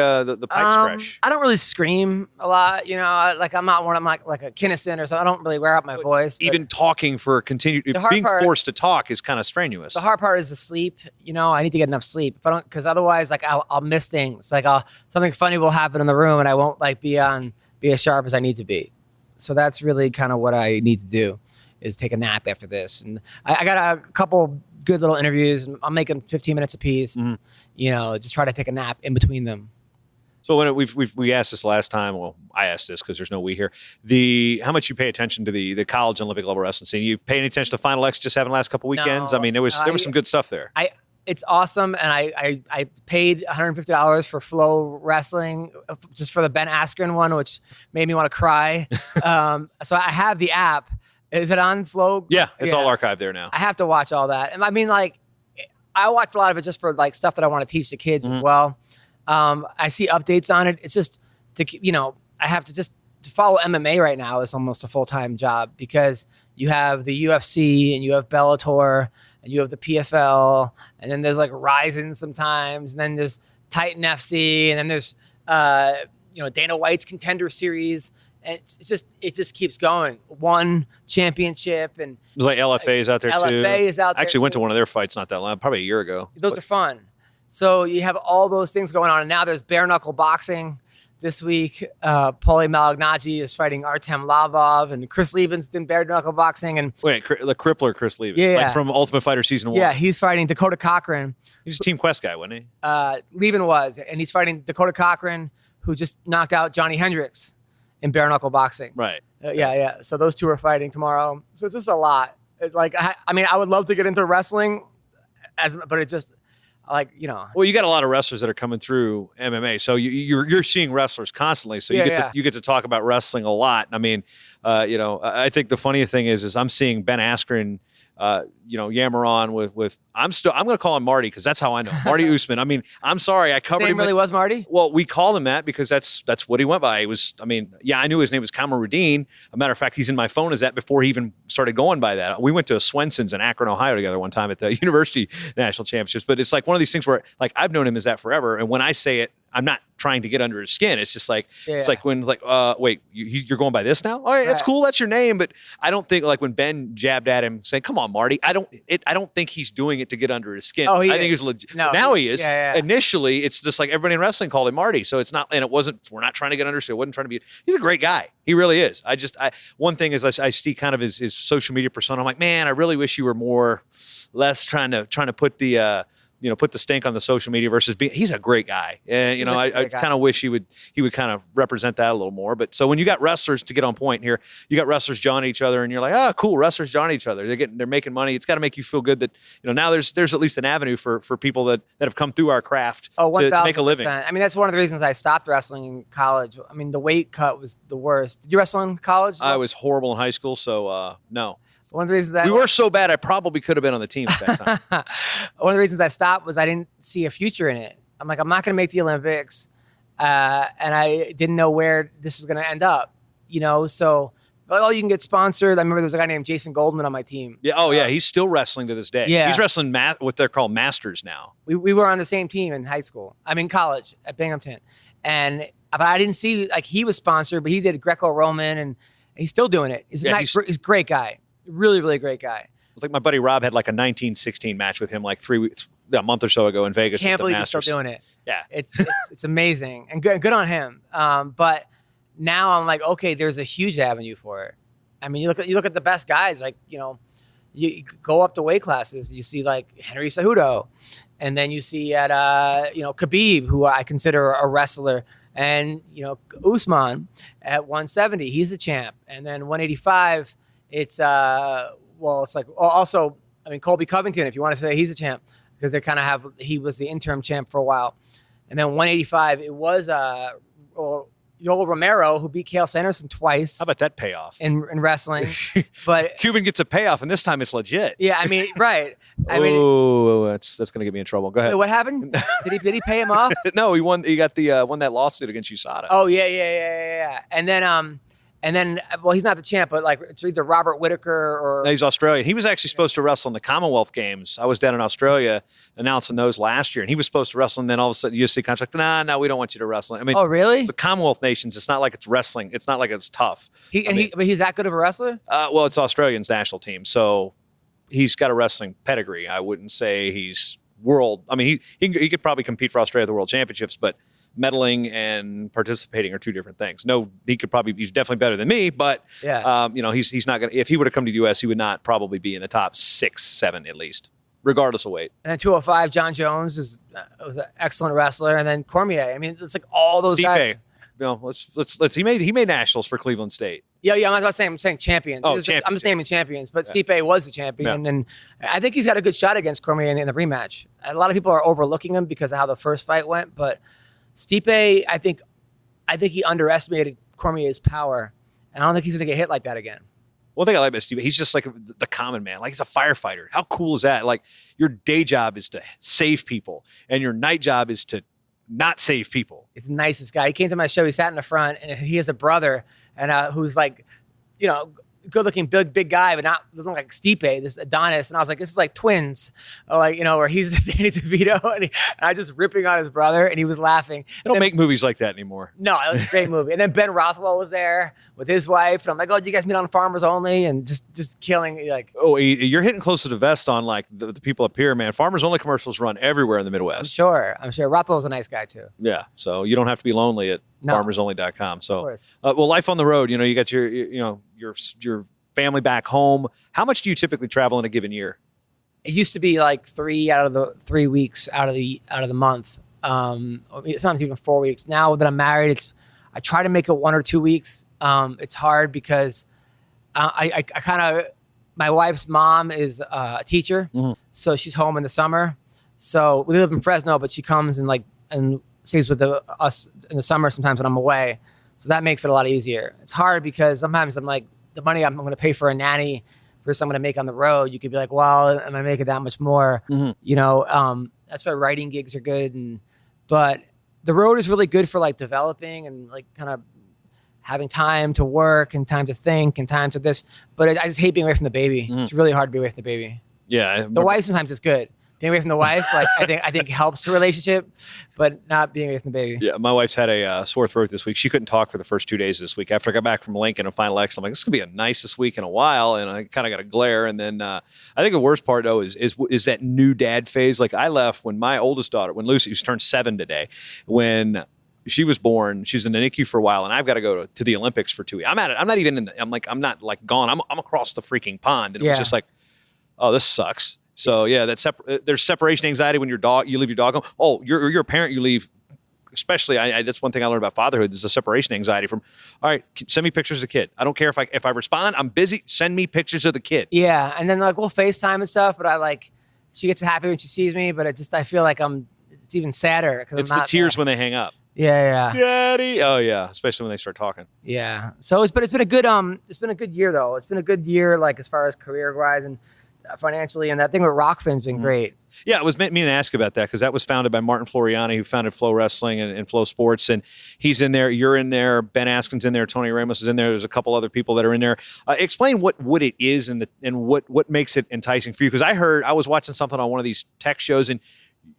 S4: pipes fresh?
S3: I don't really scream a lot. Like I'm not one of like a Kinnison or something. I don't really wear out my voice.
S4: Even talking for continued, being forced to talk is kind of strenuous.
S3: The hard part is the sleep. I need to get enough sleep. If I don't, because otherwise, like I'll miss things. Like something funny will happen in the room, and I won't like be as sharp as I need to be. So that's really kind of what I need to do, is take a nap after this. And I got a couple good little interviews, and I'm making 15 minutes a piece. Mm-hmm. Just try to take a nap in between them.
S4: So when we asked this last time, well, I asked this because there's no we here. How much you pay attention to the college and Olympic level wrestling scene? You pay any attention to Final X just having the last couple weekends?
S3: No,
S4: I mean, there was some good stuff there.
S3: It's awesome, and I paid $150 for Flow Wrestling just for the Ben Askren one, which made me want to cry. So I have the app. Is it on Flow?
S4: Yeah, it's all archived there now.
S3: I have to watch all that. And I mean, like, I watched a lot of it just for like stuff that I want to teach the kids as well. I see updates on it. It's just I have to follow MMA right now is almost a full-time job, because you have the UFC and you have Bellator and you have the PFL, and then there's like Ryzen sometimes, and then there's Titan FC, and then there's Dana White's Contender Series. And it just keeps going. One championship, and
S4: there's like LFA's out there too.
S3: LFA is out there.
S4: I actually went to one of their fights not that long, probably a year ago.
S3: Those are fun. So you have all those things going on, and now there's bare knuckle boxing this week. Paulie Malignaggi is fighting Artem Lavov, and Chris Liebens did bare knuckle boxing. And
S4: wait, the crippler Chris Liebens,
S3: like
S4: from Ultimate Fighter season 1.
S3: Yeah, he's fighting Dakota Cochran.
S4: He's a Team Quest guy, wasn't he?
S3: Lieben was, and he's fighting Dakota Cochran, who just knocked out Johnny Hendricks in bare knuckle boxing.
S4: Right.
S3: Yeah. So those two are fighting tomorrow. So it's just a lot. Like, I mean, I would love to get into wrestling, but it's just like,
S4: Well, you got a lot of wrestlers that are coming through MMA, so you're seeing wrestlers constantly. So you get to talk about wrestling a lot. I mean, I think the funny thing is I'm seeing Ben Askren, yammer on with I'm going to call him Marty, because that's how I know Marty Usman. I mean, I'm sorry, I covered him.
S3: Really was Marty?
S4: Well, we called him that because that's what he went by. It was, I knew his name was Kamarudin. A matter of fact, he's in my phone as that before he even started going by that. We went to Swenson's in Akron, Ohio together one time at the University National Championships. But it's like one of these things where, like, I've known him as that forever, and when I say it, I'm not trying to get under his skin. It's just like, it's like when, like, wait, you're going by this now? All right, that's cool. That's your name. But I don't think, like, when Ben jabbed at him saying, come on, Marty, I don't think he's doing it to get under his skin. I think he's legit. No, now he is.
S3: Yeah.
S4: Initially, it's just like everybody in wrestling called him Marty. So it's not, and it wasn't, we're not trying to get under his skin. It wasn't trying to be, he's a great guy. He really is. One thing is I see kind of his social media persona. I'm like, man, I really wish you were less trying to put the, put the stink on the social media versus he's a great guy. And, I kind of wish he would kind of represent that a little more. But so when you got wrestlers, to get on point here, you got wrestlers jawing at each other and you're like, oh, cool. Wrestlers jawing at each other. They're making money. It's got to make you feel good that, now there's at least an avenue for people that have come through our craft to make a living.
S3: I mean, that's one of the reasons I stopped wrestling in college. I mean, the weight cut was the worst. Did you wrestle in college?
S4: I was horrible in high school. So no.
S3: One of the reasons that
S4: we were so bad, I probably could have been on the team at that time.
S3: One of the reasons I stopped was I didn't see a future in it. I'm like, I'm not going to make the Olympics, and I didn't know where this was going to end up. So Like, oh, you can get sponsored. I remember there was a guy named Jason Goldman on my team.
S4: Yeah. Oh, yeah. He's still wrestling to this day.
S3: Yeah.
S4: He's wrestling what they're called masters now.
S3: We were on the same team in high school. I mean, college at Binghamton. But I didn't see, like, he was sponsored, but he did Greco-Roman, and he's still doing it. He's he's a great guy. Really, really great guy.
S4: I think my buddy Rob had like a 1916 match with him like a month or so ago in Vegas.
S3: Can't
S4: at the
S3: believe
S4: Masters.
S3: he's still doing it.
S4: Yeah.
S3: It's amazing and good on him. But now I'm like, okay, there's a huge avenue for it. I mean, you look at the best guys, like, you know, you go up the weight classes. You see like Henry Cejudo, and then you see at Khabib, who I consider a wrestler, and Usman at 170, he's a champ, and then 185, it's like also, I mean, Colby Covington, if you want to say he's a champ, because they kind of he was the interim champ for a while, and then 185, it was Yoel Romero, who beat Cael Sanderson twice.
S4: How about that payoff?
S3: In wrestling. But
S4: Cuban gets a payoff, and this time it's legit.
S3: Yeah, I mean, right.
S4: That's going to get me in trouble. Go ahead.
S3: Wait, what happened? Did he pay him off?
S4: No, he won. He got won that lawsuit against USADA.
S3: Oh, yeah. And then, well, he's not the champ, but like it's either Robert Whittaker or...
S4: No, he's Australian. He was actually supposed to wrestle in the Commonwealth Games. I was down in Australia announcing those last year, and he was supposed to wrestle, and then all of a sudden UFC contract, no, we don't want you to wrestle. I mean,
S3: oh, really?
S4: The Commonwealth nations, it's not like it's wrestling. It's not like it's tough.
S3: But he's that good of a wrestler?
S4: Well, it's Australian's national team, so he's got a wrestling pedigree. I wouldn't say he's world. I mean, he could probably compete for Australia at the World Championships, but medaling and participating are two different things. No, he's definitely better than me, but
S3: yeah.
S4: He's not going to, if he were to come to the US, he would not probably be in the top 6, 7 at least, regardless of weight.
S3: And then 205, John Jones was an excellent wrestler. And then Cormier. I mean, it's like all those guys.
S4: Let's he made nationals for Cleveland State.
S3: Yeah, I'm saying champions.
S4: Oh,
S3: I'm just naming champions, but Stipe was the champion, and I think he's got a good shot against Cormier in the rematch. A lot of people are overlooking him because of how the first fight went, but Stipe, I think he underestimated Cormier's power, and I don't think he's gonna get hit like that again.
S4: One thing I like about Stipe, he's just like the common man. Like, he's a firefighter. How cool is that? Like, your day job is to save people, and your night job is to not save people.
S3: He's the nicest guy. He came to my show. He sat in the front, and he has a brother, and who's like, good-looking, big guy, but not looking like Stipe, this Adonis. And I was like, this is like twins, where he's Danny DeVito, and I just ripping on his brother, and he was laughing.
S4: They don't make movies like that anymore.
S3: No, it was a great movie. And then Ben Rothwell was there with his wife, and I'm like, oh, do you guys meet on Farmers Only? And just killing, like.
S4: Oh, you're hitting close to the vest on, like, the people up here, man. Farmers Only commercials run everywhere in the Midwest.
S3: I'm sure. Rothwell's a nice guy, too.
S4: Yeah, so you don't have to be lonely at farmersonly.com. So, well, life on the road, you got your family back home. How much do you typically travel in a given year?
S3: It used to be like 3 out of the 3 weeks out of the month. Sometimes even 4 weeks. Now that I'm married, I try to make it 1 or 2 weeks. It's hard because I kind of, my wife's mom is a teacher, so she's home in the summer. So we live in Fresno, but she comes and stays with us in the summer sometimes when I'm away. So that makes it a lot easier. It's hard because sometimes I'm like, the money I'm going to pay for a nanny for someone to make on the road, you could be like, well, am I making that much more? That's why writing gigs are good. But the road is really good for like developing and like kind of having time to work and time to think and time to this. But I just hate being away from the baby. It's really hard to be away from the baby.
S4: Yeah.
S3: The wife sometimes is good. Being away from the wife, like I think helps the relationship, but not being away from the baby.
S4: Yeah, my wife's had a sore throat this week. She couldn't talk for the first 2 days this week. After I got back from Lincoln and Final X, I'm like, this is gonna be a nicest week in a while, and I kind of got a glare. And then I think the worst part though is that new dad phase. Like, I left when my oldest daughter, when Lucy, who's turned 7 today, when she was born, she's in the NICU for a while, and I've got to go to the Olympics for 2 weeks. I'm not like gone. I'm across the freaking pond, and it was just like, oh, this sucks. So yeah, there's separation anxiety when you leave your dog home. Oh, you're a parent, you leave. Especially, that's one thing I learned about fatherhood is the separation anxiety from. All right, send me pictures of the kid. I don't care if I respond. I'm busy. Send me pictures of the kid.
S3: Yeah, and then like we'll FaceTime and stuff, but she gets happy when she sees me, but I feel like it's even sadder because
S4: it's the tears when they hang up.
S3: Yeah.
S4: Daddy. Oh yeah, especially when they start talking.
S3: Yeah. So it's been a good year though. It's been a good year like as far as career wise and financially, and that thing with Rockfin's been great.
S4: Yeah, it was me to ask about that because that was founded by Martin Floriani, who founded Flow Wrestling and Flow Sports, and he's in there. You're in there. Ben Askren's in there. Tony Ramos is in there. There's a couple other people that are in there. Explain what it is and what makes it enticing for you. Because I was watching something on one of these tech shows, and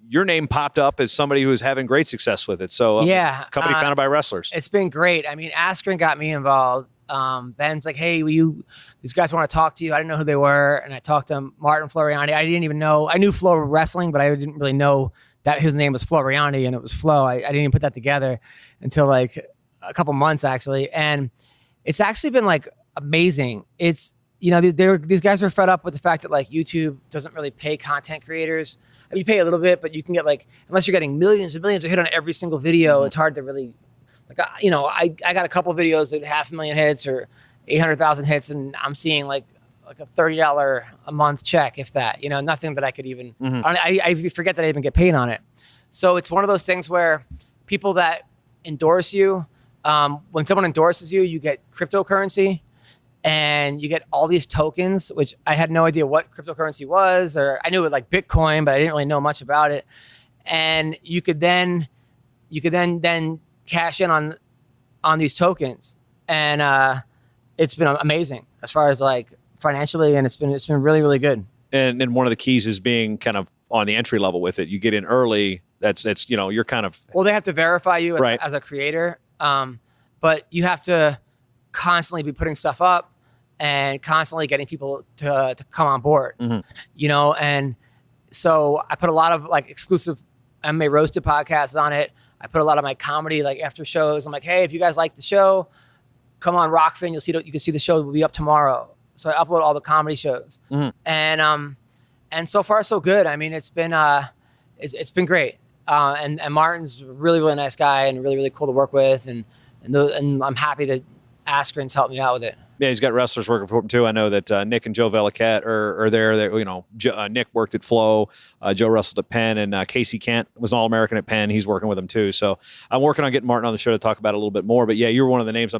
S4: your name popped up as somebody who was having great success with it. So
S3: yeah,
S4: it's a company founded by wrestlers.
S3: It's been great. I mean, Askren got me involved. Ben's like, hey, these guys want to talk to you. I didn't know who they were. And I talked to Martin Floriani. I didn't even know, I knew Flow Wrestling, but I didn't really know that his name was Floriani and it was Flow. I didn't even put that together until like a couple months actually. And it's actually been like amazing. It's, these guys are fed up with the fact that like YouTube doesn't really pay content creators. I mean, you pay a little bit, but you can get like, unless you're getting millions and millions of hit on every single video, it's hard to really, like, I got a couple videos that 500,000 hits or 800,000 hits, and I'm seeing like a $30 a month check, if that, nothing that I could even, I forget that I even get paid on it. So it's one of those things where people that endorse you, when someone endorses you, you get cryptocurrency and you get all these tokens, which I had no idea what cryptocurrency was, or I knew it like Bitcoin, but I didn't really know much about it. And you could then cash in on these tokens, and it's been amazing as far as like financially, and it's been really, really good.
S4: And one of the keys is being kind of on the entry level with it. You get in early. That's you're kind of,
S3: well, they have to verify you
S4: right.
S3: as a creator, but you have to constantly be putting stuff up and constantly getting people to come on board. And so I put a lot of like exclusive MMA Roasted podcasts on it. I put a lot of my comedy like after shows. I'm like, hey, if you guys like the show, come on Rockfin. You can see the show will be up tomorrow. So I upload all the comedy shows, and so far so good. I mean, it's been great. And Martin's a really, really nice guy and really, really cool to work with, and I'm happy that Askren's helped me out with it.
S4: Yeah, he's got wrestlers working for him too. I know that Nick and Joe Veliquette are there. Nick worked at Flow, Joe wrestled at Penn, and Casey Kent was an All-American at Penn. He's working with him too. So I'm working on getting Martin on the show to talk about it a little bit more. But yeah, you're one of the names.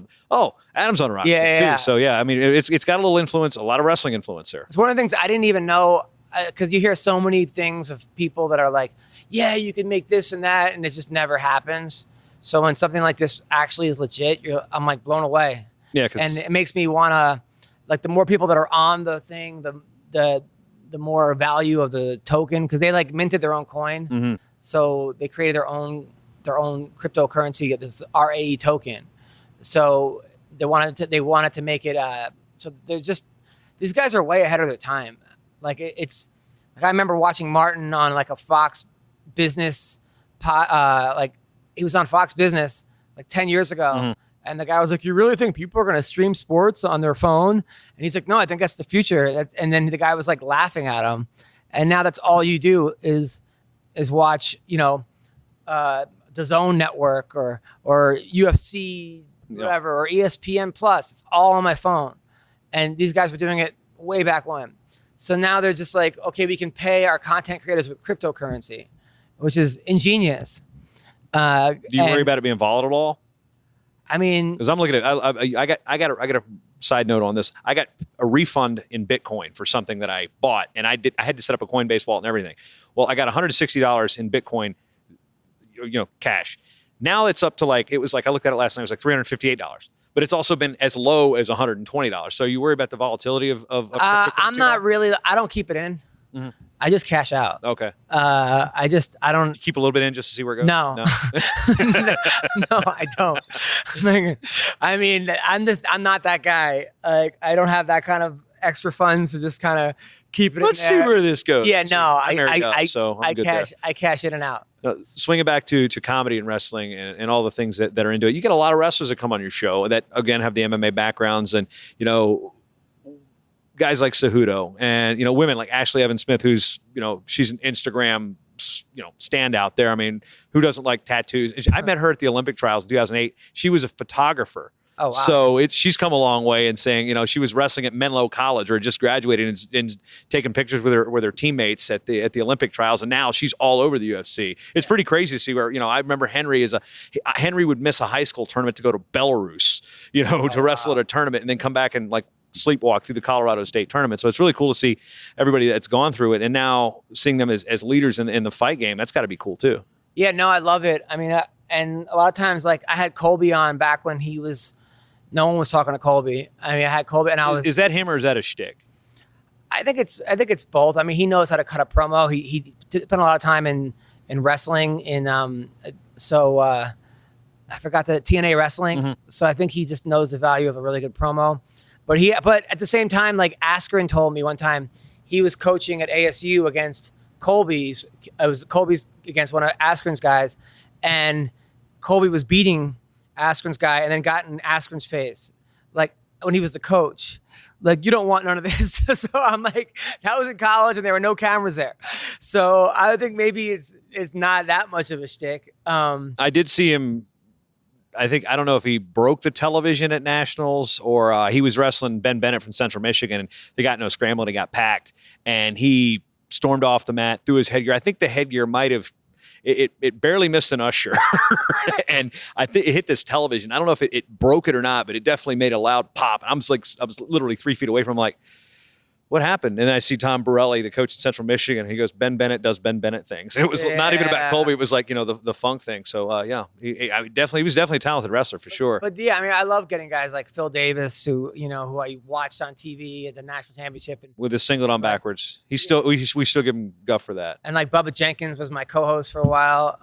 S4: Adam's on Rock too. So yeah, I mean, it's got a little influence, a lot of wrestling influence there.
S3: It's one of the things I didn't even know, because you hear so many things of people that are like, yeah, you can make this and that, and it just never happens. So when something like this actually is legit, I'm like blown away.
S4: Yeah,
S3: and it makes me want to, like, the more people that are on the thing, the more value of the token, because they like minted their own coin, so they created their own cryptocurrency, this RAE token. So they wanted to make it. So they're just, these guys are way ahead of their time. Like it's like I remember watching Martin on like a Fox Business, like he was on Fox Business like 10 years ago. And the guy was like, you really think people are going to stream sports on their phone? And he's like, no, I think that's the future. And then the guy was like laughing at him. And now that's all you do is watch, the DAZN network or UFC, whatever, or ESPN Plus. It's all on my phone. And these guys were doing it way back when. So now they're just like, okay, we can pay our content creators with cryptocurrency, which is ingenious.
S4: Do you worry about it being volatile at all?
S3: I mean,
S4: because I'm looking at, I got a side note on this. I got a refund in Bitcoin for something that I bought, and I had to set up a Coinbase wallet and everything. Well, I got $160 in Bitcoin, cash. Now it's up to I looked at it last night, it was like $358. But it's also been as low as $120. So you worry about the volatility of
S3: I'm not really. I don't keep it in. I just cash out.
S4: Okay.
S3: I don't
S4: keep a little bit in just to see where it goes.
S3: No, no, I don't. I mean, I'm not that guy. Like, I don't have that kind of extra funds to just kind of keep it.
S4: Let's see where this goes.
S3: Yeah, no,
S4: I
S3: cash in and out.
S4: Swinging back to comedy and wrestling and all the things that are into it. You get a lot of wrestlers that come on your show that again have the MMA backgrounds, and guys like Cejudo, and women like Ashley Evans Smith, who's she's an Instagram standout there. I mean, who doesn't like tattoos? I met her at the Olympic trials in 2008. She was a photographer.
S3: Oh, wow.
S4: So she's come a long way, and saying she was wrestling at Menlo College or just graduated and taking pictures with her teammates at the Olympic trials, and now she's all over the UFC. It's pretty crazy to see where I remember Henry would miss a high school tournament to go to Belarus, to wrestle at a tournament and then come back and sleepwalk through the Colorado State tournament. So it's really cool to see everybody that's gone through it, and now seeing them as leaders in the fight game. That's got to be cool too.
S3: Yeah, no, I love it. I mean, and a lot of times, like I had Colby on back when no one was talking to Colby. I mean, I had Colby, and I was.
S4: Is that him or is that a shtick?
S3: I think it's both. I mean, he knows how to cut a promo. He spent a lot of time in wrestling. I forgot the TNA wrestling.
S4: Mm-hmm.
S3: So I think he just knows the value of a really good promo. But at the same time, like Askren told me one time, he was coaching at ASU against Colby's. It was Colby's against one of Askren's guys, and Colby was beating Askren's guy, and then got in Askren's face, like when he was the coach. Like, you don't want none of this. So I'm like, that was in college and there were no cameras there. So I think maybe it's not that much of a shtick.
S4: I did see him. I don't know if he broke the television at Nationals or he was wrestling Ben Bennett from Central Michigan, and they got no scramble and he got packed, and he stormed off the mat, threw his headgear. I think the headgear might have, it barely missed an usher. And I think it hit this television. I don't know if it broke it or not, but it definitely made a loud pop. I was literally 3 feet away from him, like, what happened? And then I see Tom Borelli, the coach in Central Michigan. He goes, Ben Bennett does Ben Bennett things. It was not even about Colby. It was like, the funk thing. So, he was definitely a talented wrestler for sure.
S3: But yeah, I mean, I love getting guys like Phil Davis, who I watched on TV at the national championship. And
S4: with his singlet on backwards. We still give him guff for that.
S3: And like Bubba Jenkins was my co-host for a while.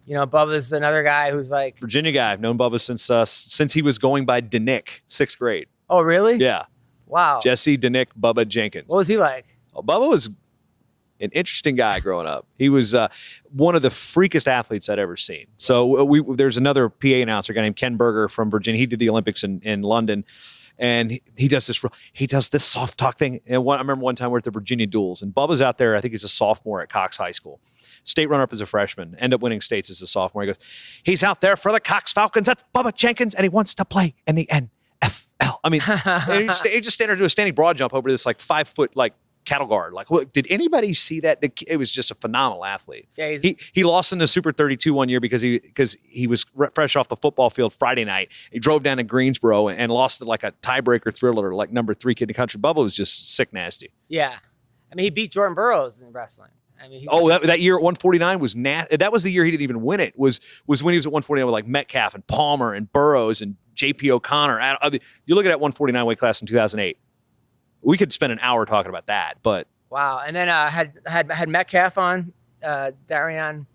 S3: Bubba's another guy who's like
S4: Virginia guy. I've known Bubba since he was going by DeNick, 6th grade.
S3: Oh, really?
S4: Yeah.
S3: Wow.
S4: Jesse DeNick Bubba Jenkins.
S3: What was he like?
S4: Well, Bubba was an interesting guy growing up. He was one of the freakest athletes I'd ever seen. So there's another PA announcer, a guy named Ken Berger from Virginia. He did the Olympics in London. And he does this soft talk thing. And I remember one time we're at the Virginia Duels, and Bubba's out there. I think he's a sophomore at Cox High School. State runner-up as a freshman. End up winning states as a sophomore. He goes, he's out there for the Cox Falcons. That's Bubba Jenkins, and he wants to play in the NFL. I mean, he just stand there, do a standing broad jump over this like 5 foot like cattle guard. Like, what, did anybody see that? It was just a phenomenal athlete.
S3: Yeah,
S4: he lost in the Super 32 one year because he was fresh off the football field Friday night. He drove down to Greensboro and lost like a tiebreaker thriller, like number 3 kid in the country. Bubba was just sick nasty.
S3: Yeah, I mean, he beat Jordan Burroughs in wrestling. I mean,
S4: that year at 149 was nasty. That was the year he didn't even win it. Was when he was at 149 with like Metcalf and Palmer and Burroughs and J.P. O'Connor. I mean, you look at that 149 weight class in 2008. We could spend an hour talking about that, but
S3: wow. And then had Metcalf on, Darian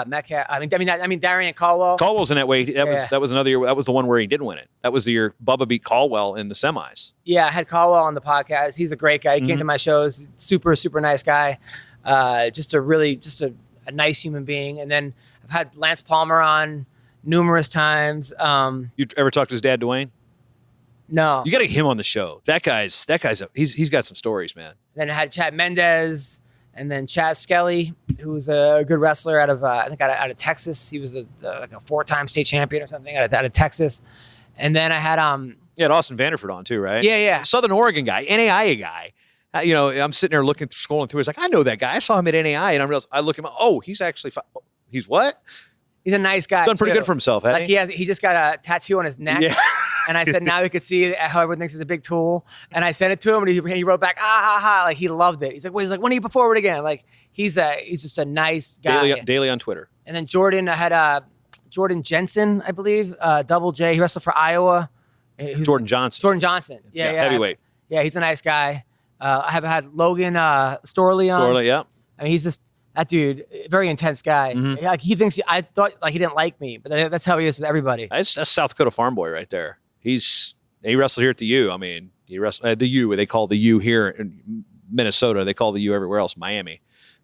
S3: Metcalf. I mean Darian Caldwell.
S4: Caldwell's in that weight. That was another year. That was the one where he didn't win it. That was the year Bubba beat Caldwell in the semis.
S3: Yeah, I had Caldwell on the podcast. He's a great guy. He came to my shows. Super, super nice guy. Just a nice human being. And then I've had Lance Palmer on numerous times.
S4: You ever talked to his dad, Dwayne?
S3: No.
S4: You got to get him on the show. He's got some stories, man.
S3: Then I had Chad Mendez, and then Chaz Skelly, who was a good wrestler out of Texas. He was like a 4-time state champion or something out of Texas. And then I had
S4: Austin Vanderford on too, right?
S3: Yeah.
S4: Southern Oregon guy, NAIA guy. I'm sitting there scrolling through. It's like, I know that guy. I saw him at NAI, and I look at him. Oh, he's actually he's what?
S3: He's a nice guy.
S4: Done pretty good for himself, hasn't he?
S3: He just got a tattoo on his neck. Yeah. And I said, now he could see how everyone thinks it's a big tool. And I sent it to him, and he wrote back, ha, ha. Like, he loved it. He's like, when are you put forward again? Like, he's just a nice guy.
S4: Daily on Twitter.
S3: And then Jordan, I had Jordan Jensen, I believe, Double J. He wrestled for Iowa.
S4: Jordan Johnson.
S3: Yeah.
S4: Heavyweight.
S3: Yeah, he's a nice guy. I have had Logan Storley on.
S4: Storley, yeah.
S3: I mean, he's just that dude, very intense guy.
S4: Mm-hmm.
S3: Like, he thinks I thought like he didn't like me, but that's how he is with everybody.
S4: That's South Dakota farm boy right there. He wrestled here at the U. I mean, he wrestled at the U. They call the U here in Minnesota. They call the U everywhere else, Miami.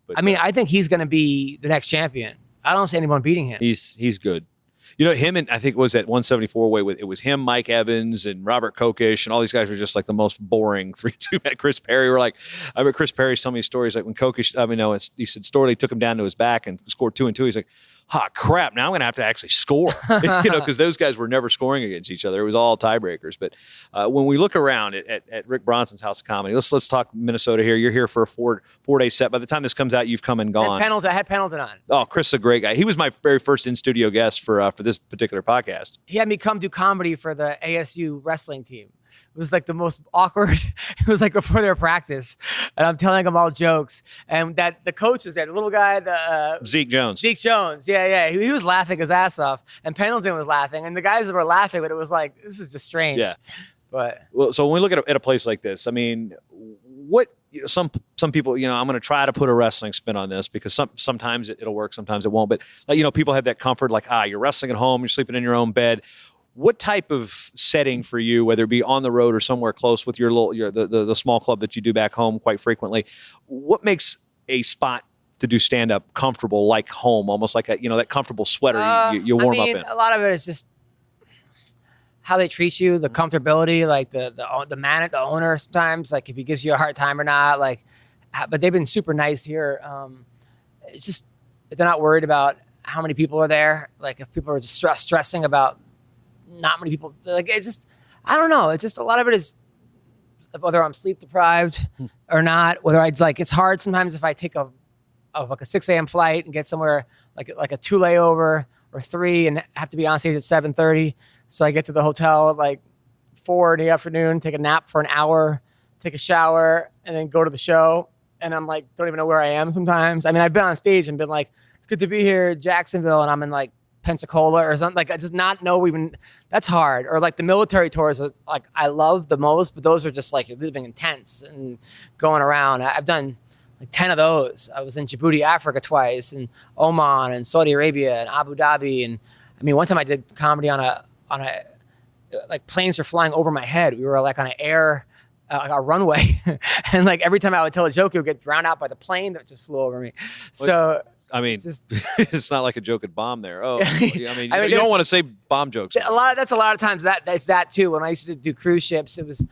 S4: But
S3: I mean, I think he's going to be the next champion. I don't see anyone beating him.
S4: He's good. Him and I think it was at 174 weight. It was him, Mike Evans, and Robert Kokesh, and all these guys were just like the most boring 3-2 at Chris Perry. We're like, I remember Chris Perry telling me stories like when Kokesh, he said Storley took him down to his back and scored 2-2. He's like, crap, now I'm going to have to actually score, because those guys were never scoring against each other. It was all tiebreakers. But when we look around at Rick Bronson's House of Comedy, let's talk Minnesota here. You're here for a four-day set. By the time this comes out, you've come and gone.
S3: I had Pendleton on.
S4: Oh, Chris is a great guy. He was my very first in-studio guest for this particular podcast.
S3: He had me come do comedy for the ASU wrestling team. It was like the most awkward. It was like before their practice, and I'm telling them all jokes. And that the coach was there, the little guy,
S4: Zeke Jones.
S3: Zeke Jones. Yeah. He was laughing his ass off, and Pendleton was laughing, and the guys that were laughing, but it was like, this is just strange.
S4: Yeah.
S3: But
S4: Well, so when we look at a place like this, I mean, what some people, I'm going to try to put a wrestling spin on this because sometimes it'll work, sometimes it won't. But people have that comfort, like you're wrestling at home, you're sleeping in your own bed. What type of setting for you, whether it be on the road or somewhere close with the small club that you do back home quite frequently, what makes a spot to do stand up comfortable, like home, almost like that comfortable sweater you warm up in?
S3: A lot of it is just how they treat you, the comfortability, like the owner sometimes, like if he gives you a hard time or not, like, but they've been super nice here. It's just, they're not worried about how many people are there. Like if people are just stressing about not many people, like it's just, I don't know. It's just, a lot of it is whether I'm sleep deprived or not, whether it's hard sometimes if I take a 6 a.m. flight and get somewhere like a 2 layover or 3 and have to be on stage at 7:30. So I get to the hotel at like 4 in the afternoon, take a nap for an hour, take a shower, and then go to the show. And I'm like, don't even know where I am sometimes. I mean, I've been on stage and been like, it's good to be here, Jacksonville, and I'm in like Pensacola or something. Like, I just not know even, that's hard. Or like the military tours are like, I love the most, but those are just like, you're living in tents and going around. I've done like 10 of those. I was in Djibouti, Africa twice, and Oman and Saudi Arabia and Abu Dhabi. And I mean, one time I did comedy on a like planes were flying over my head. We were like on like a runway, and like every time I would tell a joke, it would get drowned out by the plane that just flew over me. So
S4: I mean, it's not like a joke at bomb there. Oh, I mean,
S3: I mean,
S4: you don't want to say bomb jokes.
S3: That's a lot of times that's that too. When I used to do cruise ships, it was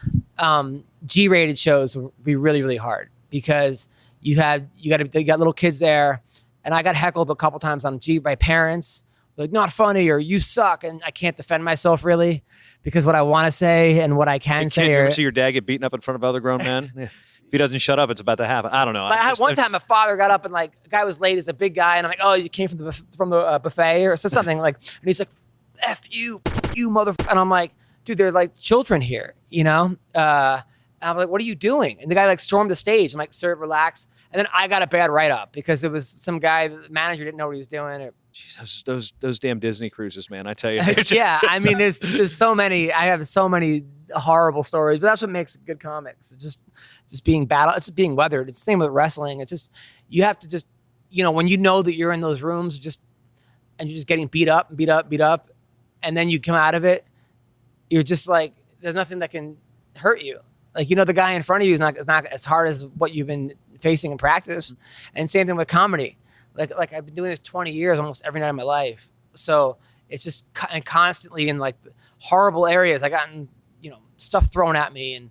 S3: G-rated shows would be really, really hard because you got little kids there, and I got heckled a couple times on G by parents. Like, not funny, or you suck, and I can't defend myself really because what I want to say and what I can say.
S4: You ever see your dad get beaten up in front of other grown men? Yeah. If he doesn't shut up, it's about to happen. I don't know.
S3: One time, a father got up and like, a guy was late, he's a big guy, and I'm like, oh, you came from the buffet or something like, and he's like, F you, motherfucker, and I'm like, dude, they're like children here, And I'm like, what are you doing? And the guy like stormed the stage. I'm like, sir, relax. And then I got a bad write-up because it was some guy, the manager didn't know what he was doing.
S4: Jeez, those damn Disney cruises, man. I tell you.
S3: Yeah, I mean, there's so many. I have so many horrible stories, but that's what makes good comics. It's just being battle. It's being weathered. It's the same with wrestling. It's just, you have to just, when you know that you're in those rooms, and you're just getting beat up, and then you come out of it, you're just like, there's nothing that can hurt you. Like, the guy in front of you is not as hard as what you've been facing in practice. And same thing with comedy. Like I've been doing this 20 years, almost every night of my life. So it's just constantly in like horrible areas. I gotten, stuff thrown at me and,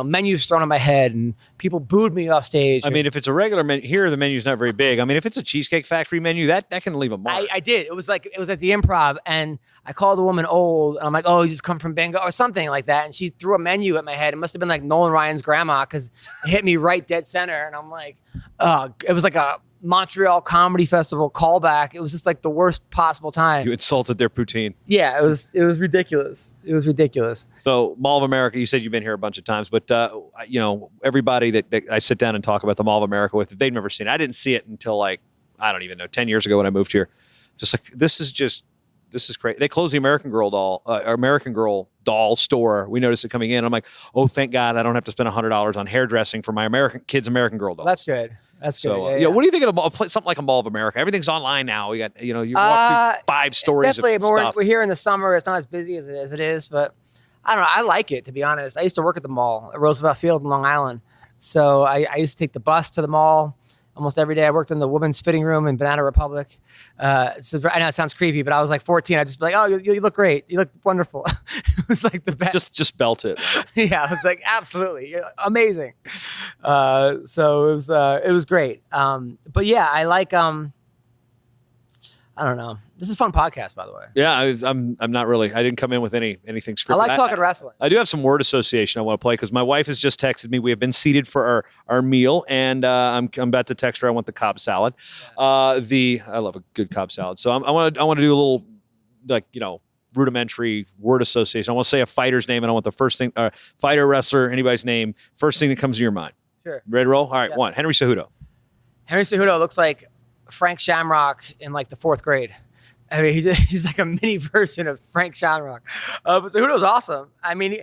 S3: menus thrown on my head and people booed me off stage.
S4: I mean, if it's a regular menu here, the menu's not very big. I mean, if it's a Cheesecake Factory menu, that can leave a mark.
S3: I did. It was at the Improv, and I called a woman old, and I'm like, oh, you just come from Bengal or something like that. And she threw a menu at my head. It must have been like Nolan Ryan's grandma because it hit me right dead center. And I'm like, it was like a Montreal Comedy Festival callback. It was just like the worst possible time.
S4: You insulted their poutine.
S3: Yeah, it was ridiculous. It was ridiculous.
S4: So Mall of America, you said you've been here a bunch of times, but everybody that I sit down and talk about the Mall of America with, they've never seen it. I didn't see it until like, I don't even know, 10 years ago when I moved here. Just like, this is crazy. They closed the American Girl doll store. We noticed it coming in. I'm like, oh, thank God I don't have to spend $100 on hairdressing for my American Girl doll.
S3: That's good. That's good.
S4: So, what do you think of something like a Mall of America? Everything's online now. We got, you walk through 5 stories
S3: definitely,
S4: of stuff.
S3: We're here in the summer. It's not as busy as it is, but I don't know. I like it, to be honest. I used to work at the mall at Roosevelt Field in Long Island. So I used to take the bus to the mall almost every day. I worked in the women's fitting room in Banana Republic. So I know it sounds creepy, but I was like 14. I'd just be like, oh, you look great. You look wonderful. It was like the best.
S4: Just belt it.
S3: Yeah, I was like, absolutely. You're amazing. So it was great. But yeah, I like, I don't know. This is a fun podcast, by the way.
S4: Yeah, I'm not really. I didn't come in with anything scripted.
S3: I like talking wrestling.
S4: I do have some word association I want to play because my wife has just texted me. We have been seated for our meal, and I'm about to text her. I want the Cobb salad. I love a good Cobb salad. So I want to do a little rudimentary word association. I want to say a fighter's name, and I want the first thing, fighter, wrestler, anybody's name, first thing that comes to your mind.
S3: Sure.
S4: Ready to roll? All right,
S3: Yeah.
S4: one. Henry Cejudo.
S3: Henry Cejudo looks like Frank Shamrock in like the 4th grade. I mean, he's like a mini version of Frank Shamrock. But Cejudo's awesome. I mean,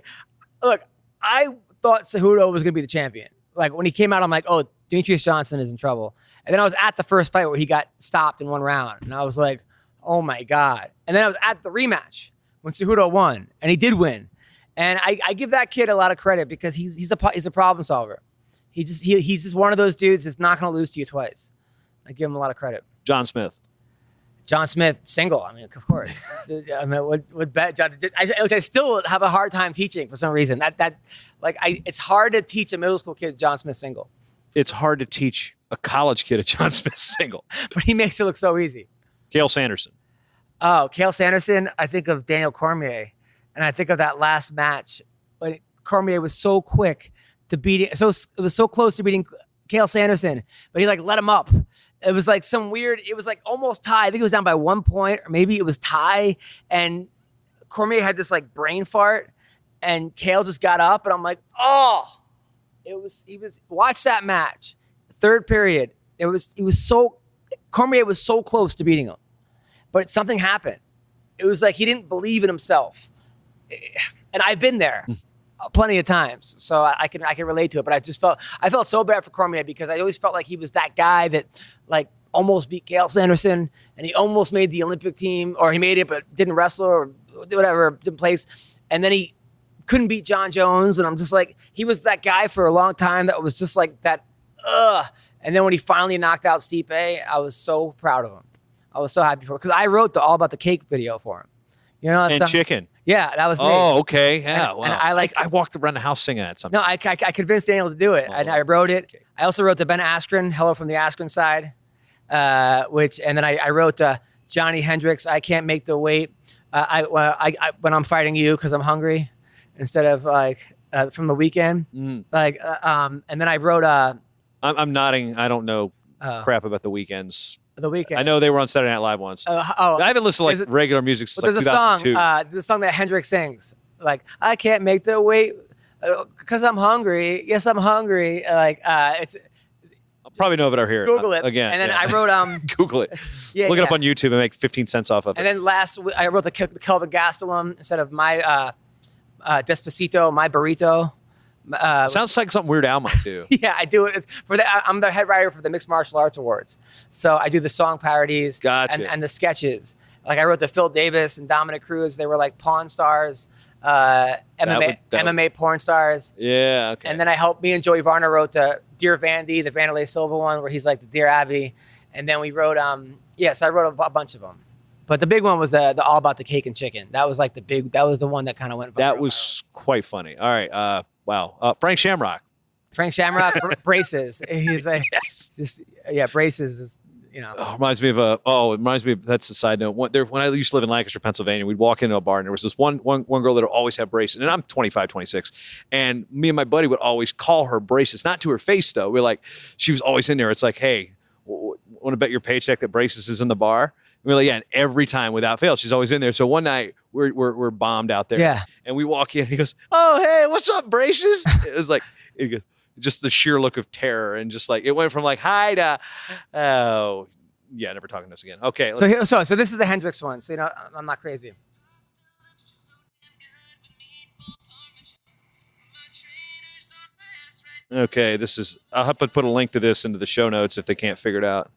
S3: look, I thought Cejudo was going to be the champion. Like when he came out, I'm like, oh, Demetrius Johnson is in trouble. And then I was at the first fight where he got stopped in 1 round. And I was like, oh my God. And then I was at the rematch when Cejudo won, and he did win. And I give that kid a lot of credit because he's a problem solver. He's just one of those dudes that's not going to lose to you twice. I give him a lot of credit.
S4: John Smith.
S3: John Smith, single. I mean, of course. I mean, would bet John, which I still have a hard time teaching for some reason. It's hard to teach a middle school kid John Smith single,
S4: It's hard to teach a college kid a John Smith single.
S3: but he makes it look so easy.
S4: Cale Sanderson.
S3: Oh, Cale Sanderson. I think of Daniel Cormier, and I think of that last match when Cormier was so quick to beating. So it was so close to beating Cale Sanderson, but he like let him up. It was like some weird. It was like almost tie. I think it was down by 1 point, or maybe it was tie. And Cormier had this like brain fart, and Cale just got up, and I'm like, oh, he was. Watch that match. 3rd period. Cormier was so close to beating him, but something happened. It was like he didn't believe in himself, and I've been there plenty of times, so I can relate to it. But I felt so bad for Cormier because I always felt like he was that guy that like almost beat Cale Sanderson, and he almost made the Olympic team, or he made it but didn't wrestle or whatever, didn't place, and then he couldn't beat John Jones, and I'm just like, he was that guy for a long time that was just like that, and then when he finally knocked out Stipe, I was so proud of him. I was so happy for him because I wrote the All About the Cake video for him. You know,
S4: And chicken.
S3: Yeah, that was me.
S4: Oh, okay. Yeah.
S3: And-
S4: Wow.
S3: and I
S4: walked around the house singing that sometimes.
S3: No, I convinced Daniel to do it, and I wrote it.
S4: Okay.
S3: I also wrote the Ben Askren, Hello from the Askren Side, and then I wrote Johnny Hendricks, I Can't Make the Weight. When I'm fighting you because I'm hungry, instead of like from the Weekend. And then I wrote
S4: I'm nodding. I don't know
S3: uh,
S4: crap about the Weekends.
S3: the Weekend.
S4: I know they were on Saturday Night Live once.
S3: Oh,
S4: I haven't listened to like
S3: is it-
S4: regular music since
S3: But
S4: like
S3: there's
S4: 2002.
S3: there's a song that Hendrix sings, like I can't make the weight because I'm hungry. Yes, I'm hungry. It's
S4: I'll probably know if I hear it
S3: Google it
S4: again.
S3: And then
S4: yeah.
S3: I wrote
S4: Google it.
S3: yeah,
S4: Look it
S3: yeah.
S4: up on YouTube and make 15 cents off of it.
S3: And then I wrote the Kelvin Gastelum instead of my Despacito, my burrito.
S4: Sounds like something Weird Al might do.
S3: Yeah, I do it. I'm the head writer for the Mixed Martial Arts Awards, so I do the song parodies
S4: Gotcha.
S3: and the sketches. Like I wrote the Phil Davis and Dominic Cruz. They were like Pawn Stars, MMA porn stars.
S4: Yeah. Okay.
S3: And then me and Joey Varner wrote the Dear Vandy, the Vanderlei Silva one, where he's like the Dear Abby. And then we wrote, so I wrote a bunch of them. But the big one was the All About the Cake and Chicken. That was like that was the one that kind of went viral.
S4: that was quite funny. All right. Wow. Frank Shamrock.
S3: Frank Shamrock, braces. He's like, braces is,
S4: Reminds me of that's a side note. When I used to live in Lancaster, Pennsylvania, we'd walk into a bar and there was this one girl that would always have braces. And I'm 25, 26. And me and my buddy would always call her braces, not to her face though. We're like, she was always in there. It's like, hey, want to bet your paycheck that braces is in the bar? And we're like, yeah, and every time without fail, she's always in there. So one night we're bombed out there.
S3: Yeah.
S4: And we walk in and he goes, oh, hey, what's up, braces? It was like, it goes, just the sheer look of terror. And just like, it went from like, hi to, oh, yeah, never talking to us again. Okay.
S3: So this is the Hendrix one. So, I'm not crazy.
S4: Okay, I'll have to put a link to this into the show notes if they can't figure it out.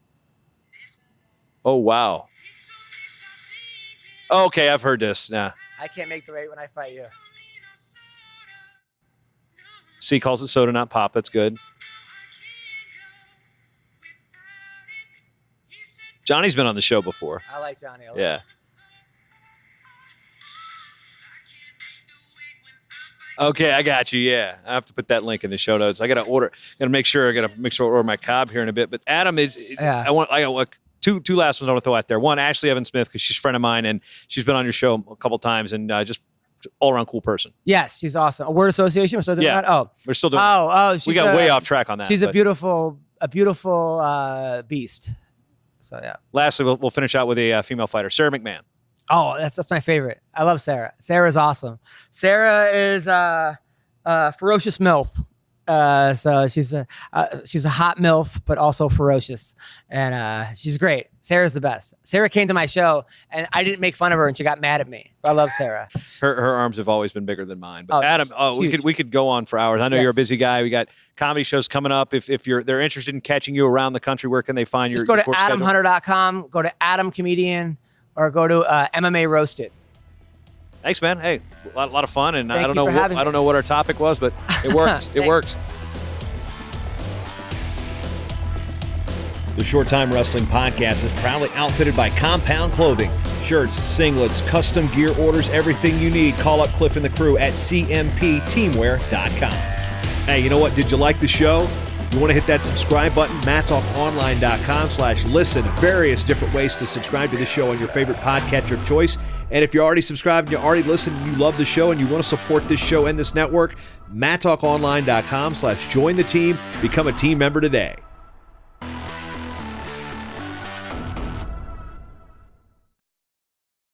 S4: Oh, wow. Okay, I've heard this. Nah.
S3: I can't make the weight when I fight you.
S4: C calls it soda, not pop. That's good. Johnny's been on the show before.
S3: I like Johnny a lot.
S4: Yeah. Okay, I got you. Yeah, I have to put that link in the show notes. I got to make sure I order my cob here in a bit. But Adam is.
S3: Yeah.
S4: I got two last ones I want to throw out there. One, Ashley Evans Smith, because she's a friend of mine and she's been on your show a couple times and just all around cool person.
S3: Yes, she's awesome. A word association. We're still doing
S4: Yeah.
S3: that. Oh,
S4: We're still doing.
S3: She's
S4: We got way off track on that.
S3: She's a
S4: but
S3: beautiful beast. So yeah.
S4: Lastly, we'll finish out with a female fighter, Sarah McMahon.
S3: Oh, that's my favorite. I love Sarah. Sarah's awesome. Sarah is ferocious MILF. So she's a hot MILF, but also ferocious, and she's great. Sarah's the best. Sarah came to my show, and I didn't make fun of her, and she got mad at me. But I love Sarah.
S4: Her arms have always been bigger than mine. But
S3: Oh,
S4: Adam,
S3: she's
S4: we could go on for hours. I know you're a
S3: Yes.
S4: busy guy. We got comedy shows coming up. If they're interested in catching you around the country, where can they find your?
S3: Just go
S4: your
S3: to
S4: tour schedule?
S3: AdamHunter.com. Go to Adam Comedian, or go to MMA Roasted.
S4: Thanks, man. Hey, a lot of fun, and
S3: Thank
S4: I don't
S3: you
S4: know
S3: for having
S4: I don't know what our topic was, but it works. It
S3: Thanks.
S4: works.
S2: The Short Time Wrestling Podcast is proudly outfitted by Compound Clothing. Shirts, singlets, custom gear orders, everything you need. Call up Cliff and the crew at cmpteamwear.com. Hey, you know what? Did you like the show? You want to hit that subscribe button? MattTalkOnline.com/listen. Various different ways to subscribe to the show on your favorite podcatcher of choice. And if you're already subscribed and you already listened and you love the show and you want to support this show and this network, MattTalkOnline.com/join the team. Become a team member today.